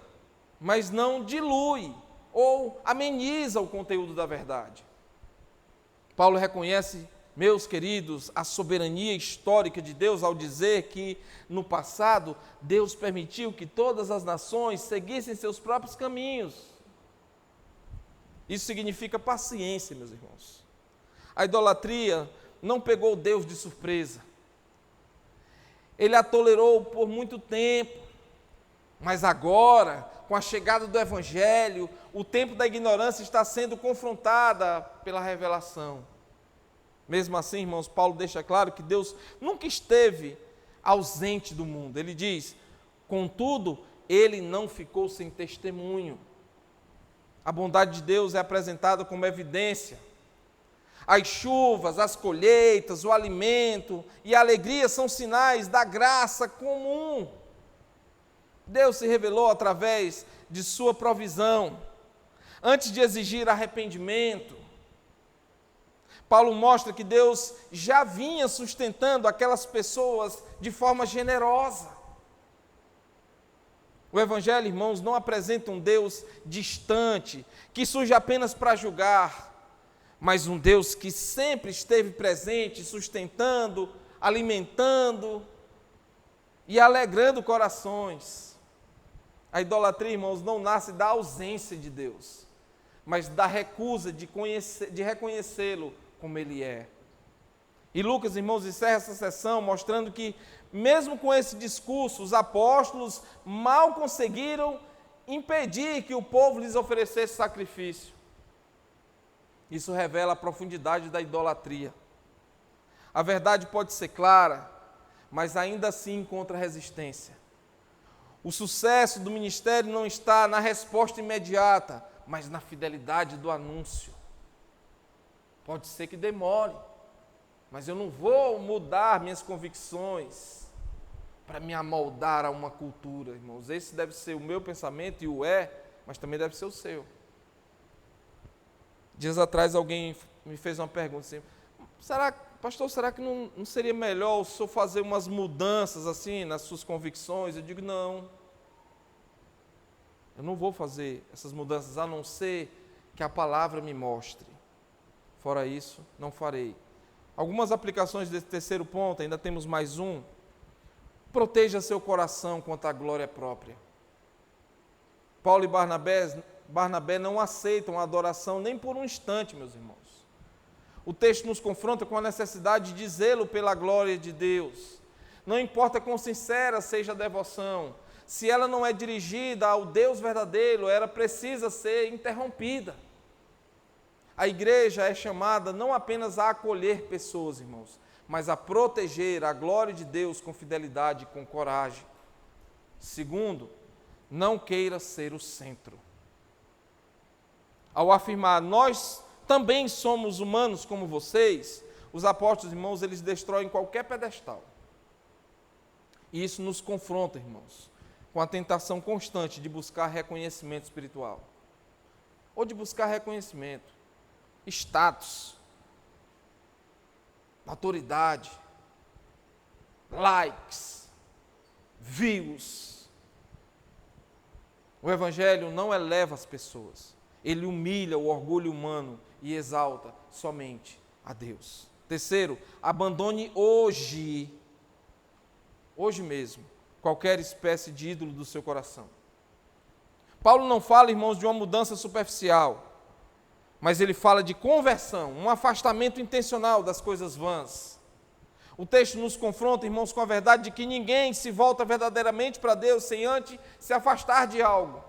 mas não dilui ou ameniza o conteúdo da verdade. Paulo reconhece, meus queridos, a soberania histórica de Deus ao dizer que, no passado, Deus permitiu que todas as nações seguissem seus próprios caminhos. Isso significa paciência, meus irmãos. A idolatria não pegou Deus de surpresa. Ele a tolerou por muito tempo, mas agora, com a chegada do Evangelho, o tempo da ignorância está sendo confrontada pela revelação. Mesmo assim, irmãos, Paulo deixa claro que Deus nunca esteve ausente do mundo. Ele diz, contudo, ele não ficou sem testemunho. A bondade de Deus é apresentada como evidência. As chuvas, as colheitas, o alimento e a alegria são sinais da graça comum. Deus se revelou através de sua provisão. Antes de exigir arrependimento, Paulo mostra que Deus já vinha sustentando aquelas pessoas de forma generosa. O Evangelho, irmãos, não apresenta um Deus distante, que surge apenas para julgar, mas um Deus que sempre esteve presente, sustentando, alimentando e alegrando corações. A idolatria, irmãos, não nasce da ausência de Deus, mas da recusa de reconhecê-lo como Ele é. E Lucas, irmãos, encerra essa sessão mostrando que, mesmo com esse discurso, os apóstolos mal conseguiram impedir que o povo lhes oferecesse sacrifício. Isso revela a profundidade da idolatria. A verdade pode ser clara, mas ainda assim encontra resistência. O sucesso do ministério não está na resposta imediata, mas na fidelidade do anúncio. Pode ser que demore, mas eu não vou mudar minhas convicções para me amoldar a uma cultura, irmãos. Esse deve ser o meu pensamento e o mas também deve ser o seu. Dias atrás alguém me fez uma pergunta assim, pastor, será que não seria melhor o senhor fazer umas mudanças assim nas suas convicções? Eu digo, não. Eu não vou fazer essas mudanças, a não ser que a palavra me mostre. Fora isso, não farei. Algumas aplicações desse terceiro ponto, ainda temos mais um. Proteja seu coração quanto à glória própria. Paulo e Barnabé não aceitam a adoração nem por um instante, meus irmãos. O texto nos confronta com a necessidade de zelo pela glória de Deus. Não importa quão sincera seja a devoção, se ela não é dirigida ao Deus verdadeiro, ela precisa ser interrompida. A igreja é chamada não apenas a acolher pessoas, irmãos, mas a proteger a glória de Deus com fidelidade e com coragem. Segundo, não queira ser o centro. Ao afirmar, nós também somos humanos como vocês, os apóstolos, irmãos, eles destroem qualquer pedestal. E isso nos confronta, irmãos, com a tentação constante de buscar reconhecimento espiritual. Ou de buscar reconhecimento, status, autoridade, likes, views. O Evangelho não eleva as pessoas, ele humilha o orgulho humano e exalta somente a Deus. Terceiro, abandone hoje mesmo, qualquer espécie de ídolo do seu coração. Paulo não fala, irmãos, de uma mudança superficial, mas ele fala de conversão, um afastamento intencional das coisas vãs. O texto nos confronta, irmãos, com a verdade de que ninguém se volta verdadeiramente para Deus sem antes se afastar de algo.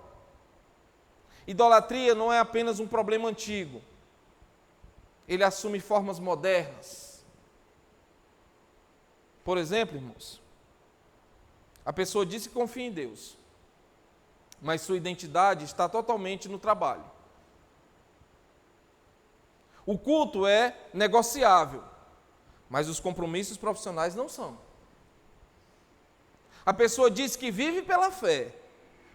Idolatria não é apenas um problema antigo, ele assume formas modernas. Por exemplo, irmãos, a pessoa diz que confia em Deus, mas sua identidade está totalmente no trabalho. O culto é negociável, mas os compromissos profissionais não são. A pessoa diz que vive pela fé,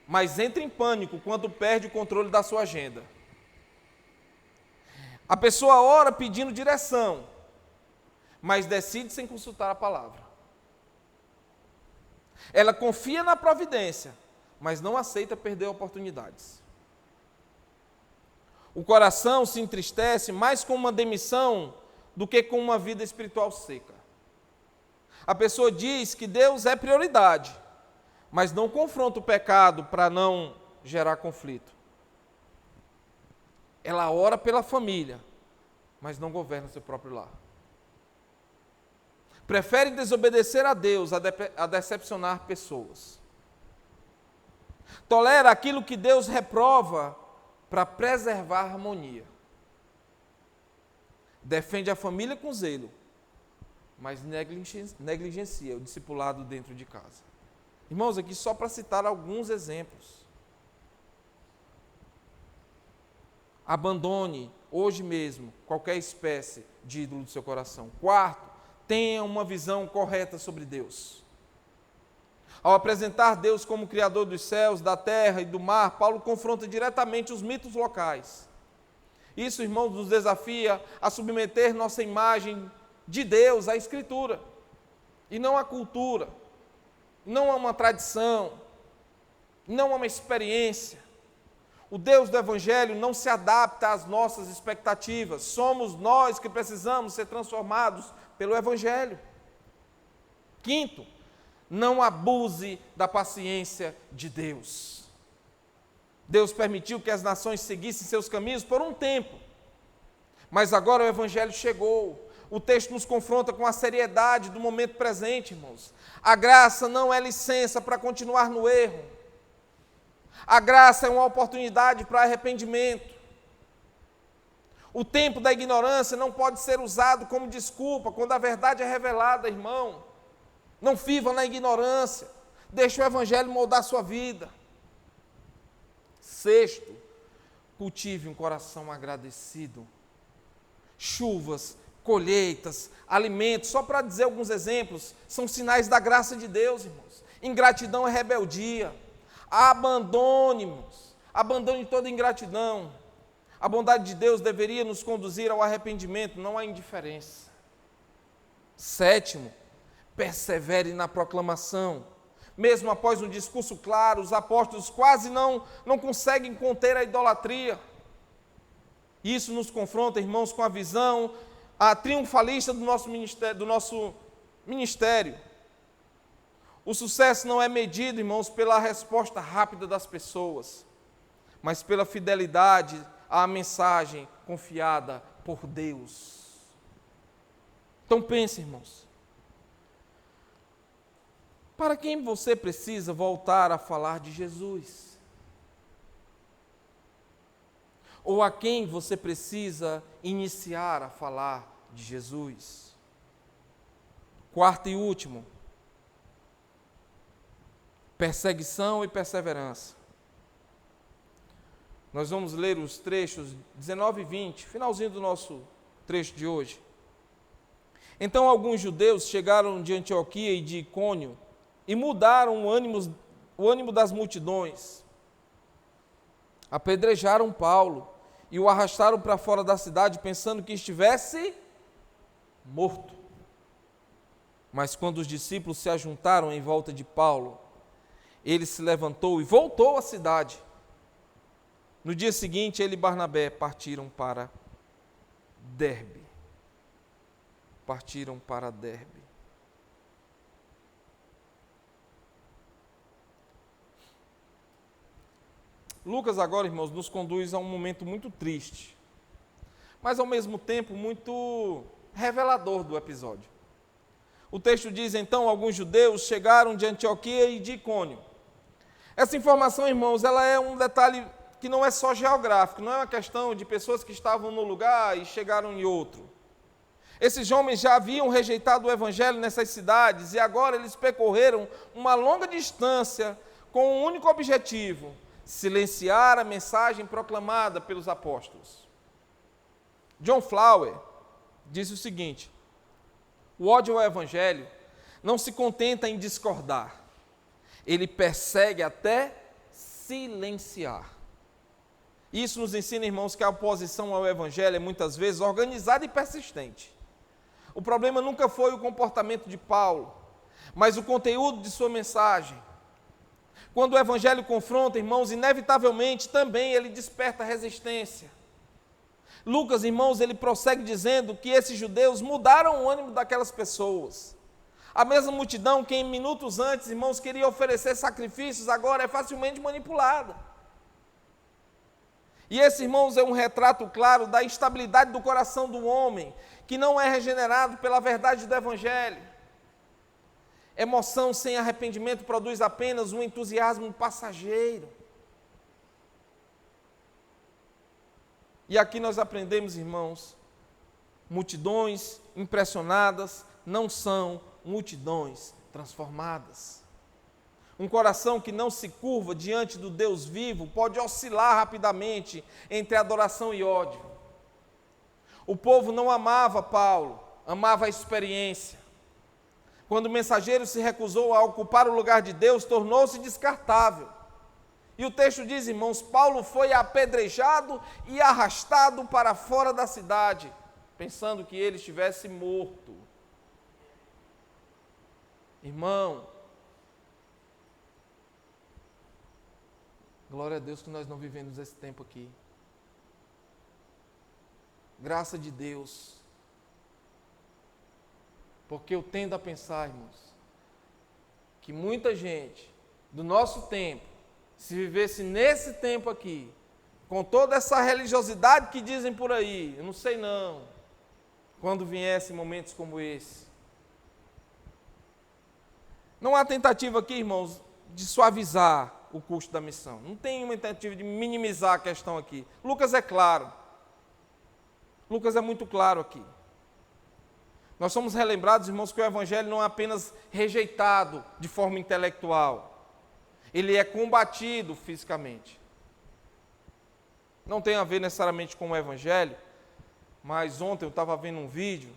mas entra em pânico quando perde o controle da sua agenda. A pessoa ora pedindo direção, mas decide sem consultar a palavra. Ela confia na providência, mas não aceita perder oportunidades. O coração se entristece mais com uma demissão do que com uma vida espiritual seca. A pessoa diz que Deus é prioridade, mas não confronta o pecado para não gerar conflito. ela ora pela família, mas não governa seu próprio lar. Prefere desobedecer a Deus a decepcionar pessoas. Tolera aquilo que Deus reprova para preservar a harmonia. Defende a família com zelo, mas negligencia o discipulado dentro de casa. Irmãos, aqui só para citar alguns exemplos. Abandone hoje mesmo qualquer espécie de ídolo do seu coração. Quarto, tenha uma visão correta sobre Deus. Ao apresentar Deus como Criador dos céus, da terra e do mar, Paulo confronta diretamente os mitos locais. Isso, irmãos, nos desafia a submeter nossa imagem de Deus à Escritura, e não à cultura, não a uma tradição, não a uma experiência. O Deus do Evangelho não se adapta às nossas expectativas, somos nós que precisamos ser transformados pelo Evangelho. Quinto, não abuse da paciência de Deus. Deus permitiu que as nações seguissem seus caminhos por um tempo, mas agora o Evangelho chegou. O texto nos confronta com a seriedade do momento presente, irmãos. A graça não é licença para continuar no erro. A graça é uma oportunidade para arrependimento. O tempo da ignorância não pode ser usado como desculpa quando a verdade é revelada, irmão. Não viva na ignorância. Deixe o Evangelho moldar a sua vida. Sexto, cultive um coração agradecido. Chuvas, colheitas, alimentos, só para dizer alguns exemplos, são sinais da graça de Deus, irmãos. Ingratidão é rebeldia. Abandone-nos, abandone toda ingratidão. A bondade de Deus deveria nos conduzir ao arrependimento, não à indiferença. Sétimo, persevere na proclamação. Mesmo após um discurso claro, os apóstolos quase não conseguem conter a idolatria. Isso nos confronta, irmãos, com a visão triunfalista do nosso ministério. O sucesso não é medido, irmãos, pela resposta rápida das pessoas, mas pela fidelidade à mensagem confiada por Deus. Então pense, irmãos, para quem você precisa voltar a falar de Jesus? Ou a quem você precisa iniciar a falar de Jesus? Quarto e último, perseguição e perseverança. Nós vamos ler os trechos 19 e 20, finalzinho do nosso trecho de hoje. Então alguns judeus chegaram de Antioquia e de Icônio e mudaram o ânimo das multidões. Apedrejaram Paulo e o arrastaram para fora da cidade, pensando que estivesse morto. Mas quando os discípulos se ajuntaram em volta de Paulo, ele se levantou e voltou à cidade. No dia seguinte, ele e Barnabé partiram para Derbe. Lucas agora, irmãos, nos conduz a um momento muito triste, mas ao mesmo tempo muito revelador do episódio. O texto diz, então, alguns judeus chegaram de Antioquia e de Icônio. Essa informação, irmãos, ela é um detalhe que não é só geográfico, não é uma questão de pessoas que estavam no lugar e chegaram em outro. Esses homens já haviam rejeitado o evangelho nessas cidades e agora eles percorreram uma longa distância com um único objetivo: silenciar a mensagem proclamada pelos apóstolos. John Flower disse o seguinte: o ódio ao evangelho não se contenta em discordar, ele persegue até silenciar. Isso nos ensina, irmãos, que a oposição ao evangelho é muitas vezes organizada e persistente. O problema nunca foi o comportamento de Paulo, mas o conteúdo de sua mensagem. Quando o evangelho confronta, irmãos, inevitavelmente também ele desperta resistência. Lucas, irmãos, ele prossegue dizendo que esses judeus mudaram o ânimo daquelas pessoas. A mesma multidão que em minutos antes, irmãos, queria oferecer sacrifícios, agora é facilmente manipulada. E esse, irmãos, é um retrato claro da instabilidade do coração do homem, que não é regenerado pela verdade do Evangelho. Emoção sem arrependimento produz apenas um entusiasmo passageiro. E aqui nós aprendemos, irmãos, multidões impressionadas não são multidões transformadas. Um coração que não se curva diante do Deus vivo pode oscilar rapidamente entre adoração e ódio. O povo não amava Paulo, amava a experiência. Quando o mensageiro se recusou a ocupar o lugar de Deus, tornou-se descartável. E o texto diz, irmãos, Paulo foi apedrejado e arrastado para fora da cidade, pensando que ele estivesse morto. Irmão, glória a Deus que nós não vivemos esse tempo aqui. Graça de Deus. Porque eu tendo a pensar, irmãos, que muita gente do nosso tempo, se vivesse nesse tempo aqui, com toda essa religiosidade que dizem por aí, eu não sei não, quando viessem momentos como esse. Não há tentativa aqui, irmãos, de suavizar o custo da missão. Não tem uma tentativa de minimizar a questão aqui. Lucas é claro. Lucas é muito claro aqui. Nós somos relembrados, irmãos, que o Evangelho não é apenas rejeitado de forma intelectual. Ele é combatido fisicamente. Não tem a ver necessariamente com o Evangelho, mas ontem eu estava vendo um vídeo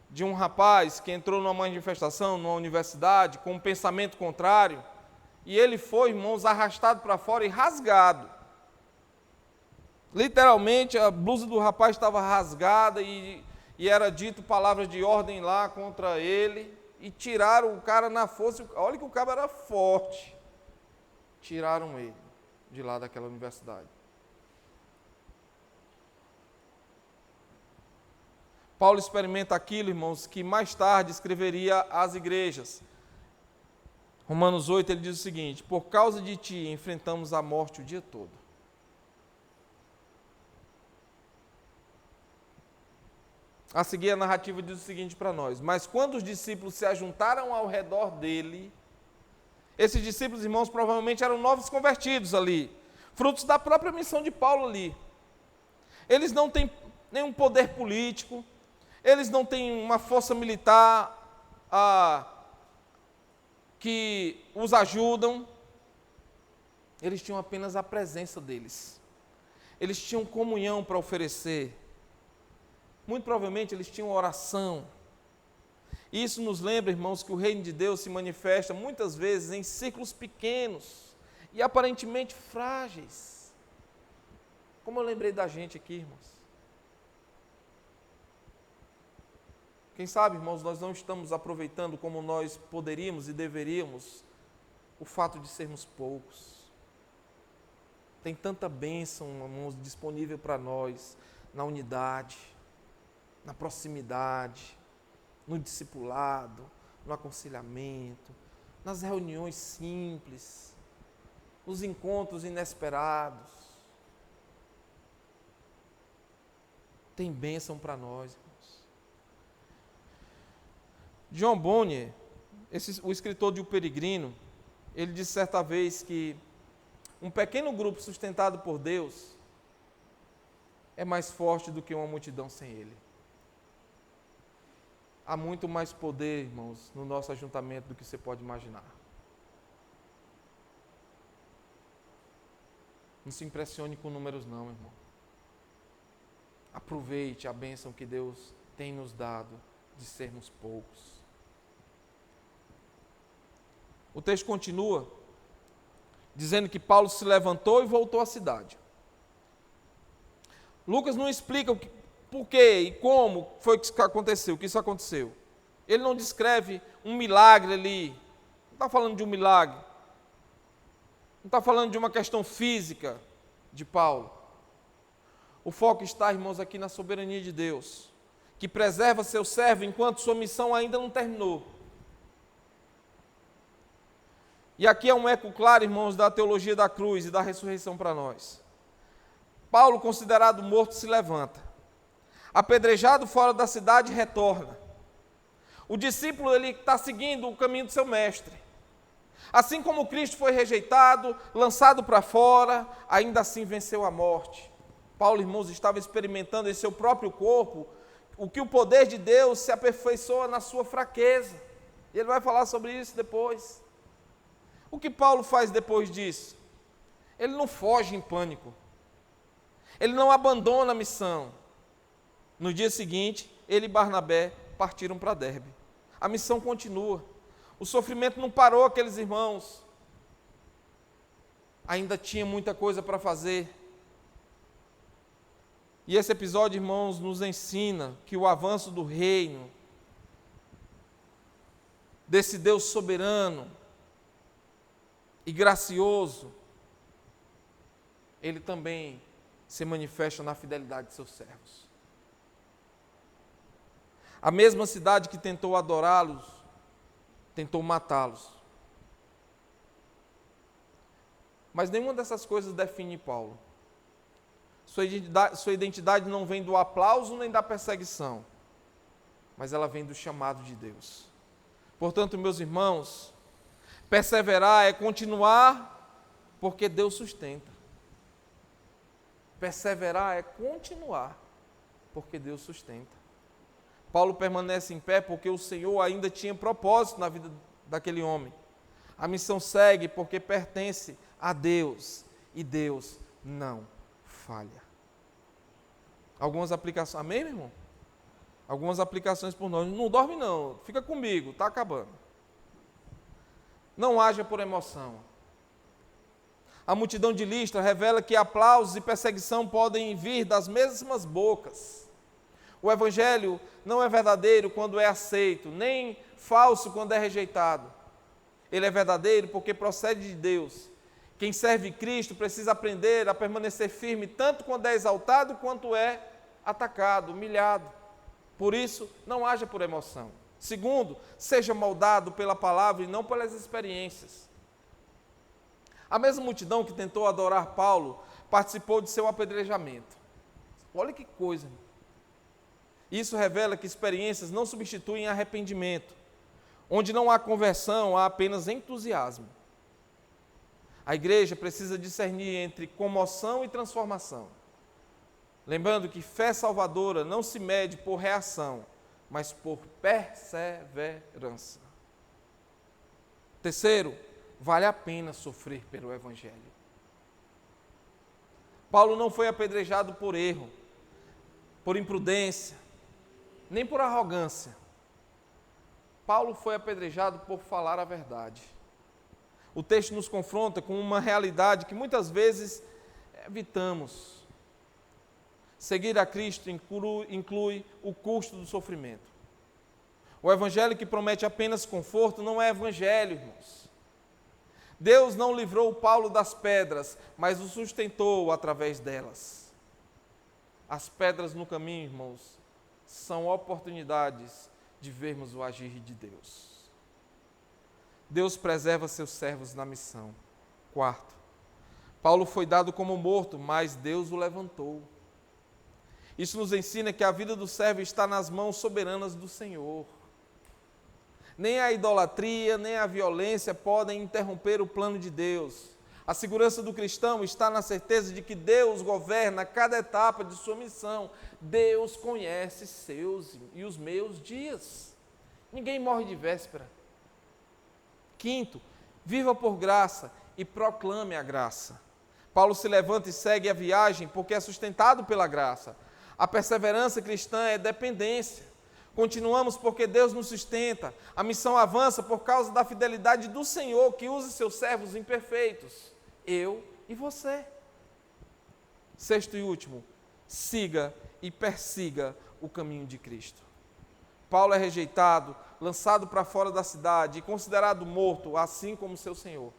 de um rapaz que entrou numa manifestação, numa universidade, com um pensamento contrário, e ele foi, irmãos, arrastado para fora e rasgado. Literalmente, a blusa do rapaz estava rasgada e era dito palavras de ordem lá contra ele, e tiraram o cara na força. Olha que o cara era forte. Tiraram ele de lá daquela universidade. Paulo experimenta aquilo, irmãos, que mais tarde escreveria às igrejas. Romanos 8, ele diz o seguinte: por causa de ti enfrentamos a morte o dia todo. A seguir a narrativa diz o seguinte para nós: mas quando os discípulos se ajuntaram ao redor dele, esses discípulos, irmãos, provavelmente eram novos convertidos ali, frutos da própria missão de Paulo ali. Eles não têm nenhum poder político, eles não têm uma força militar que os ajudam. Eles tinham apenas a presença deles. Eles tinham comunhão para oferecer. Muito provavelmente eles tinham oração. Isso nos lembra, irmãos, que o reino de Deus se manifesta muitas vezes em círculos pequenos e aparentemente frágeis. Como eu lembrei da gente aqui, irmãos. Quem sabe, irmãos, nós não estamos aproveitando como nós poderíamos e deveríamos o fato de sermos poucos. Tem tanta bênção, irmãos, disponível para nós na unidade, na proximidade, no discipulado, no aconselhamento, nas reuniões simples, nos encontros inesperados. Tem bênção para nós, irmãos. John Bonnier, o escritor de O Peregrino, ele disse certa vez que um pequeno grupo sustentado por Deus é mais forte do que uma multidão sem Ele. Há muito mais poder, irmãos, no nosso ajuntamento do que você pode imaginar. Não se impressione com números não, irmão. Aproveite a bênção que Deus tem nos dado de sermos poucos. O texto continua dizendo que Paulo se levantou e voltou à cidade. Lucas não explica por quê e como foi que aconteceu, que isso aconteceu. Ele não descreve um milagre ali. Não está falando de um milagre. Não está falando de uma questão física de Paulo. O foco está, irmãos, aqui na soberania de Deus, que preserva seu servo enquanto sua missão ainda não terminou. E aqui é um eco claro, irmãos, da teologia da cruz e da ressurreição para nós. Paulo, considerado morto, se levanta. Apedrejado fora da cidade, retorna. O discípulo está seguindo o caminho do seu mestre. Assim como Cristo foi rejeitado, lançado para fora, ainda assim venceu a morte. Paulo, irmãos, estava experimentando em seu próprio corpo o que o poder de Deus se aperfeiçoa na sua fraqueza. E ele vai falar sobre isso depois. O que Paulo faz depois disso? Ele não foge em pânico. Ele não abandona a missão. No dia seguinte, ele e Barnabé partiram para Derbe. A missão continua. O sofrimento não parou, aqueles irmãos. Ainda tinha muita coisa para fazer. E esse episódio, irmãos, nos ensina que o avanço do reino, desse Deus soberano e gracioso, ele também se manifesta na fidelidade de seus servos. A mesma cidade que tentou adorá-los, tentou matá-los. Mas nenhuma dessas coisas define Paulo. Sua identidade não vem do aplauso nem da perseguição, mas ela vem do chamado de Deus. Portanto, meus irmãos, perseverar é continuar porque Deus sustenta. Perseverar é continuar porque Deus sustenta. Paulo permanece em pé porque o Senhor ainda tinha propósito na vida daquele homem. A missão segue porque pertence a Deus e Deus não falha. Algumas aplicações, amém, meu irmão? Algumas aplicações por nós. Não dorme não, fica comigo, está acabando. Não haja por emoção. A multidão de Listra revela que aplausos e perseguição podem vir das mesmas bocas. O evangelho não é verdadeiro quando é aceito, nem falso quando é rejeitado. Ele é verdadeiro porque procede de Deus. Quem serve Cristo precisa aprender a permanecer firme tanto quando é exaltado quanto é atacado, humilhado. Por isso, não haja por emoção. Segundo, seja moldado pela palavra e não pelas experiências. A mesma multidão que tentou adorar Paulo participou de seu apedrejamento. Olha que coisa. Isso revela que experiências não substituem arrependimento. Onde não há conversão, há apenas entusiasmo. A igreja precisa discernir entre comoção e transformação. Lembrando que fé salvadora não se mede por reação, mas por perseverança. Terceiro, vale a pena sofrer pelo Evangelho. Paulo não foi apedrejado por erro, por imprudência, nem por arrogância. Paulo foi apedrejado por falar a verdade. O texto nos confronta com uma realidade que muitas vezes evitamos. Seguir a Cristo inclui o custo do sofrimento. O evangelho que promete apenas conforto não é evangelho, irmãos. Deus não livrou Paulo das pedras, mas o sustentou através delas. As pedras no caminho, irmãos, são oportunidades de vermos o agir de Deus. Deus preserva seus servos na missão. Quarto, Paulo foi dado como morto, mas Deus o levantou. Isso nos ensina que a vida do servo está nas mãos soberanas do Senhor. Nem a idolatria, nem a violência podem interromper o plano de Deus. A segurança do cristão está na certeza de que Deus governa cada etapa de sua missão. Deus conhece seus e os meus dias. Ninguém morre de véspera. Quinto, viva por graça e proclame a graça. Paulo se levanta e segue a viagem porque é sustentado pela graça. A perseverança cristã é dependência. Continuamos porque Deus nos sustenta. A missão avança por causa da fidelidade do Senhor, que usa seus servos imperfeitos, eu e você. Sexto e último, siga e persiga o caminho de Cristo. Paulo é rejeitado, lançado para fora da cidade e considerado morto, assim como seu Senhor.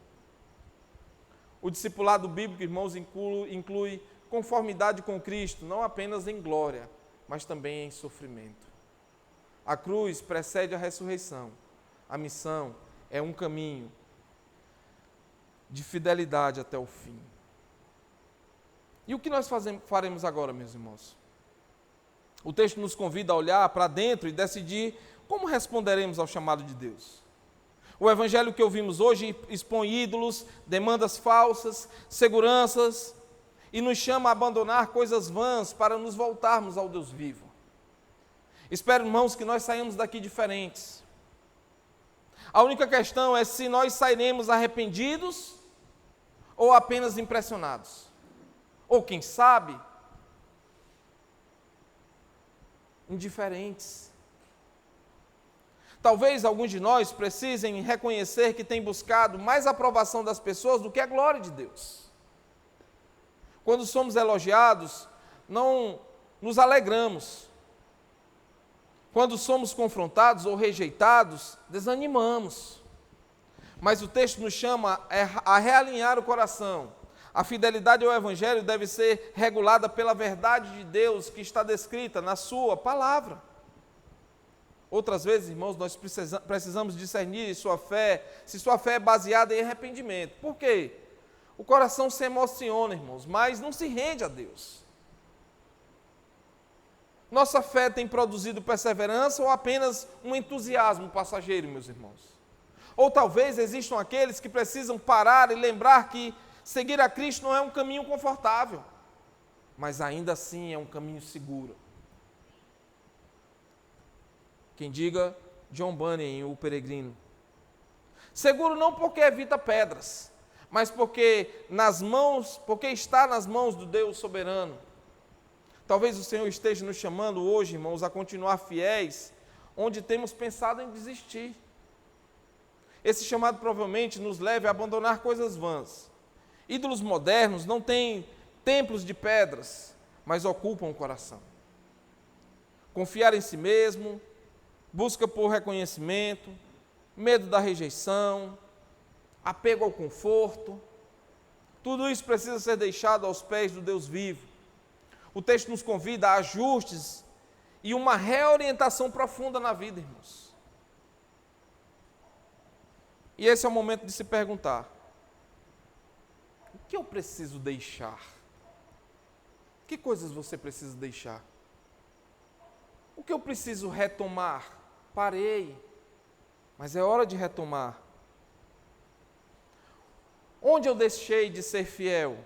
O discipulado bíblico, irmãos, inclui conformidade com Cristo, não apenas em glória, mas também em sofrimento. A cruz precede a ressurreição. A missão é um caminho de fidelidade até o fim. E o que nós faremos agora, meus irmãos? O texto nos convida a olhar para dentro e decidir como responderemos ao chamado de Deus. O evangelho que ouvimos hoje expõe ídolos, demandas falsas, seguranças e nos chama a abandonar coisas vãs para nos voltarmos ao Deus vivo. Espero, irmãos, que nós saímos daqui diferentes. A única questão é se nós sairemos arrependidos ou apenas impressionados. Ou, quem sabe, indiferentes. Talvez alguns de nós precisem reconhecer que têm buscado mais aprovação das pessoas do que a glória de Deus. Quando somos elogiados, não nos alegramos. Quando somos confrontados ou rejeitados, desanimamos. Mas o texto nos chama a realinhar o coração. A fidelidade ao Evangelho deve ser regulada pela verdade de Deus que está descrita na sua palavra. Outras vezes, irmãos, nós precisamos discernir se sua fé é baseada em arrependimento. Por quê? O coração se emociona, irmãos, mas não se rende a Deus. Nossa fé tem produzido perseverança ou apenas um entusiasmo passageiro, meus irmãos? Ou talvez existam aqueles que precisam parar e lembrar que seguir a Cristo não é um caminho confortável, mas ainda assim é um caminho seguro. Quem diga, John Bunyan, o peregrino. Seguro não porque evita pedras, mas porque está nas mãos do Deus soberano. Talvez o Senhor esteja nos chamando hoje, irmãos, a continuar fiéis, onde temos pensado em desistir. Esse chamado provavelmente nos leve a abandonar coisas vãs. Ídolos modernos não têm templos de pedras, mas ocupam o coração. Confiar em si mesmo, busca por reconhecimento, medo da rejeição, apego ao conforto, tudo isso precisa ser deixado aos pés do Deus vivo. O texto nos convida a ajustes e uma reorientação profunda na vida, irmãos. E esse é o momento de se perguntar: o que eu preciso deixar? Que coisas você precisa deixar? O que eu preciso retomar? Parei, mas é hora de retomar. Onde eu deixei de ser fiel?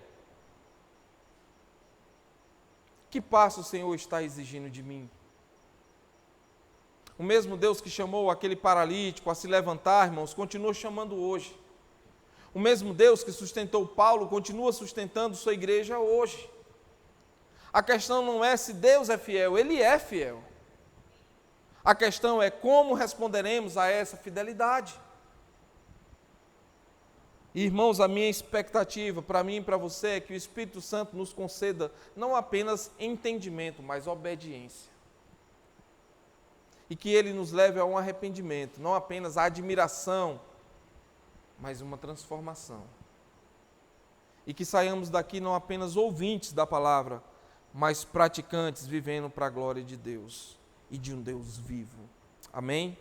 Que passo o Senhor está exigindo de mim? O mesmo Deus que chamou aquele paralítico a se levantar, irmãos, continua chamando hoje. O mesmo Deus que sustentou Paulo continua sustentando sua igreja hoje. A questão não é se Deus é fiel, Ele é fiel. A questão é como responderemos a essa fidelidade. Irmãos, a minha expectativa para mim e para você é que o Espírito Santo nos conceda não apenas entendimento, mas obediência. E que Ele nos leve a um arrependimento, não apenas a admiração, mas uma transformação. E que saiamos daqui não apenas ouvintes da palavra, mas praticantes, vivendo para a glória de Deus e de um Deus vivo. Amém?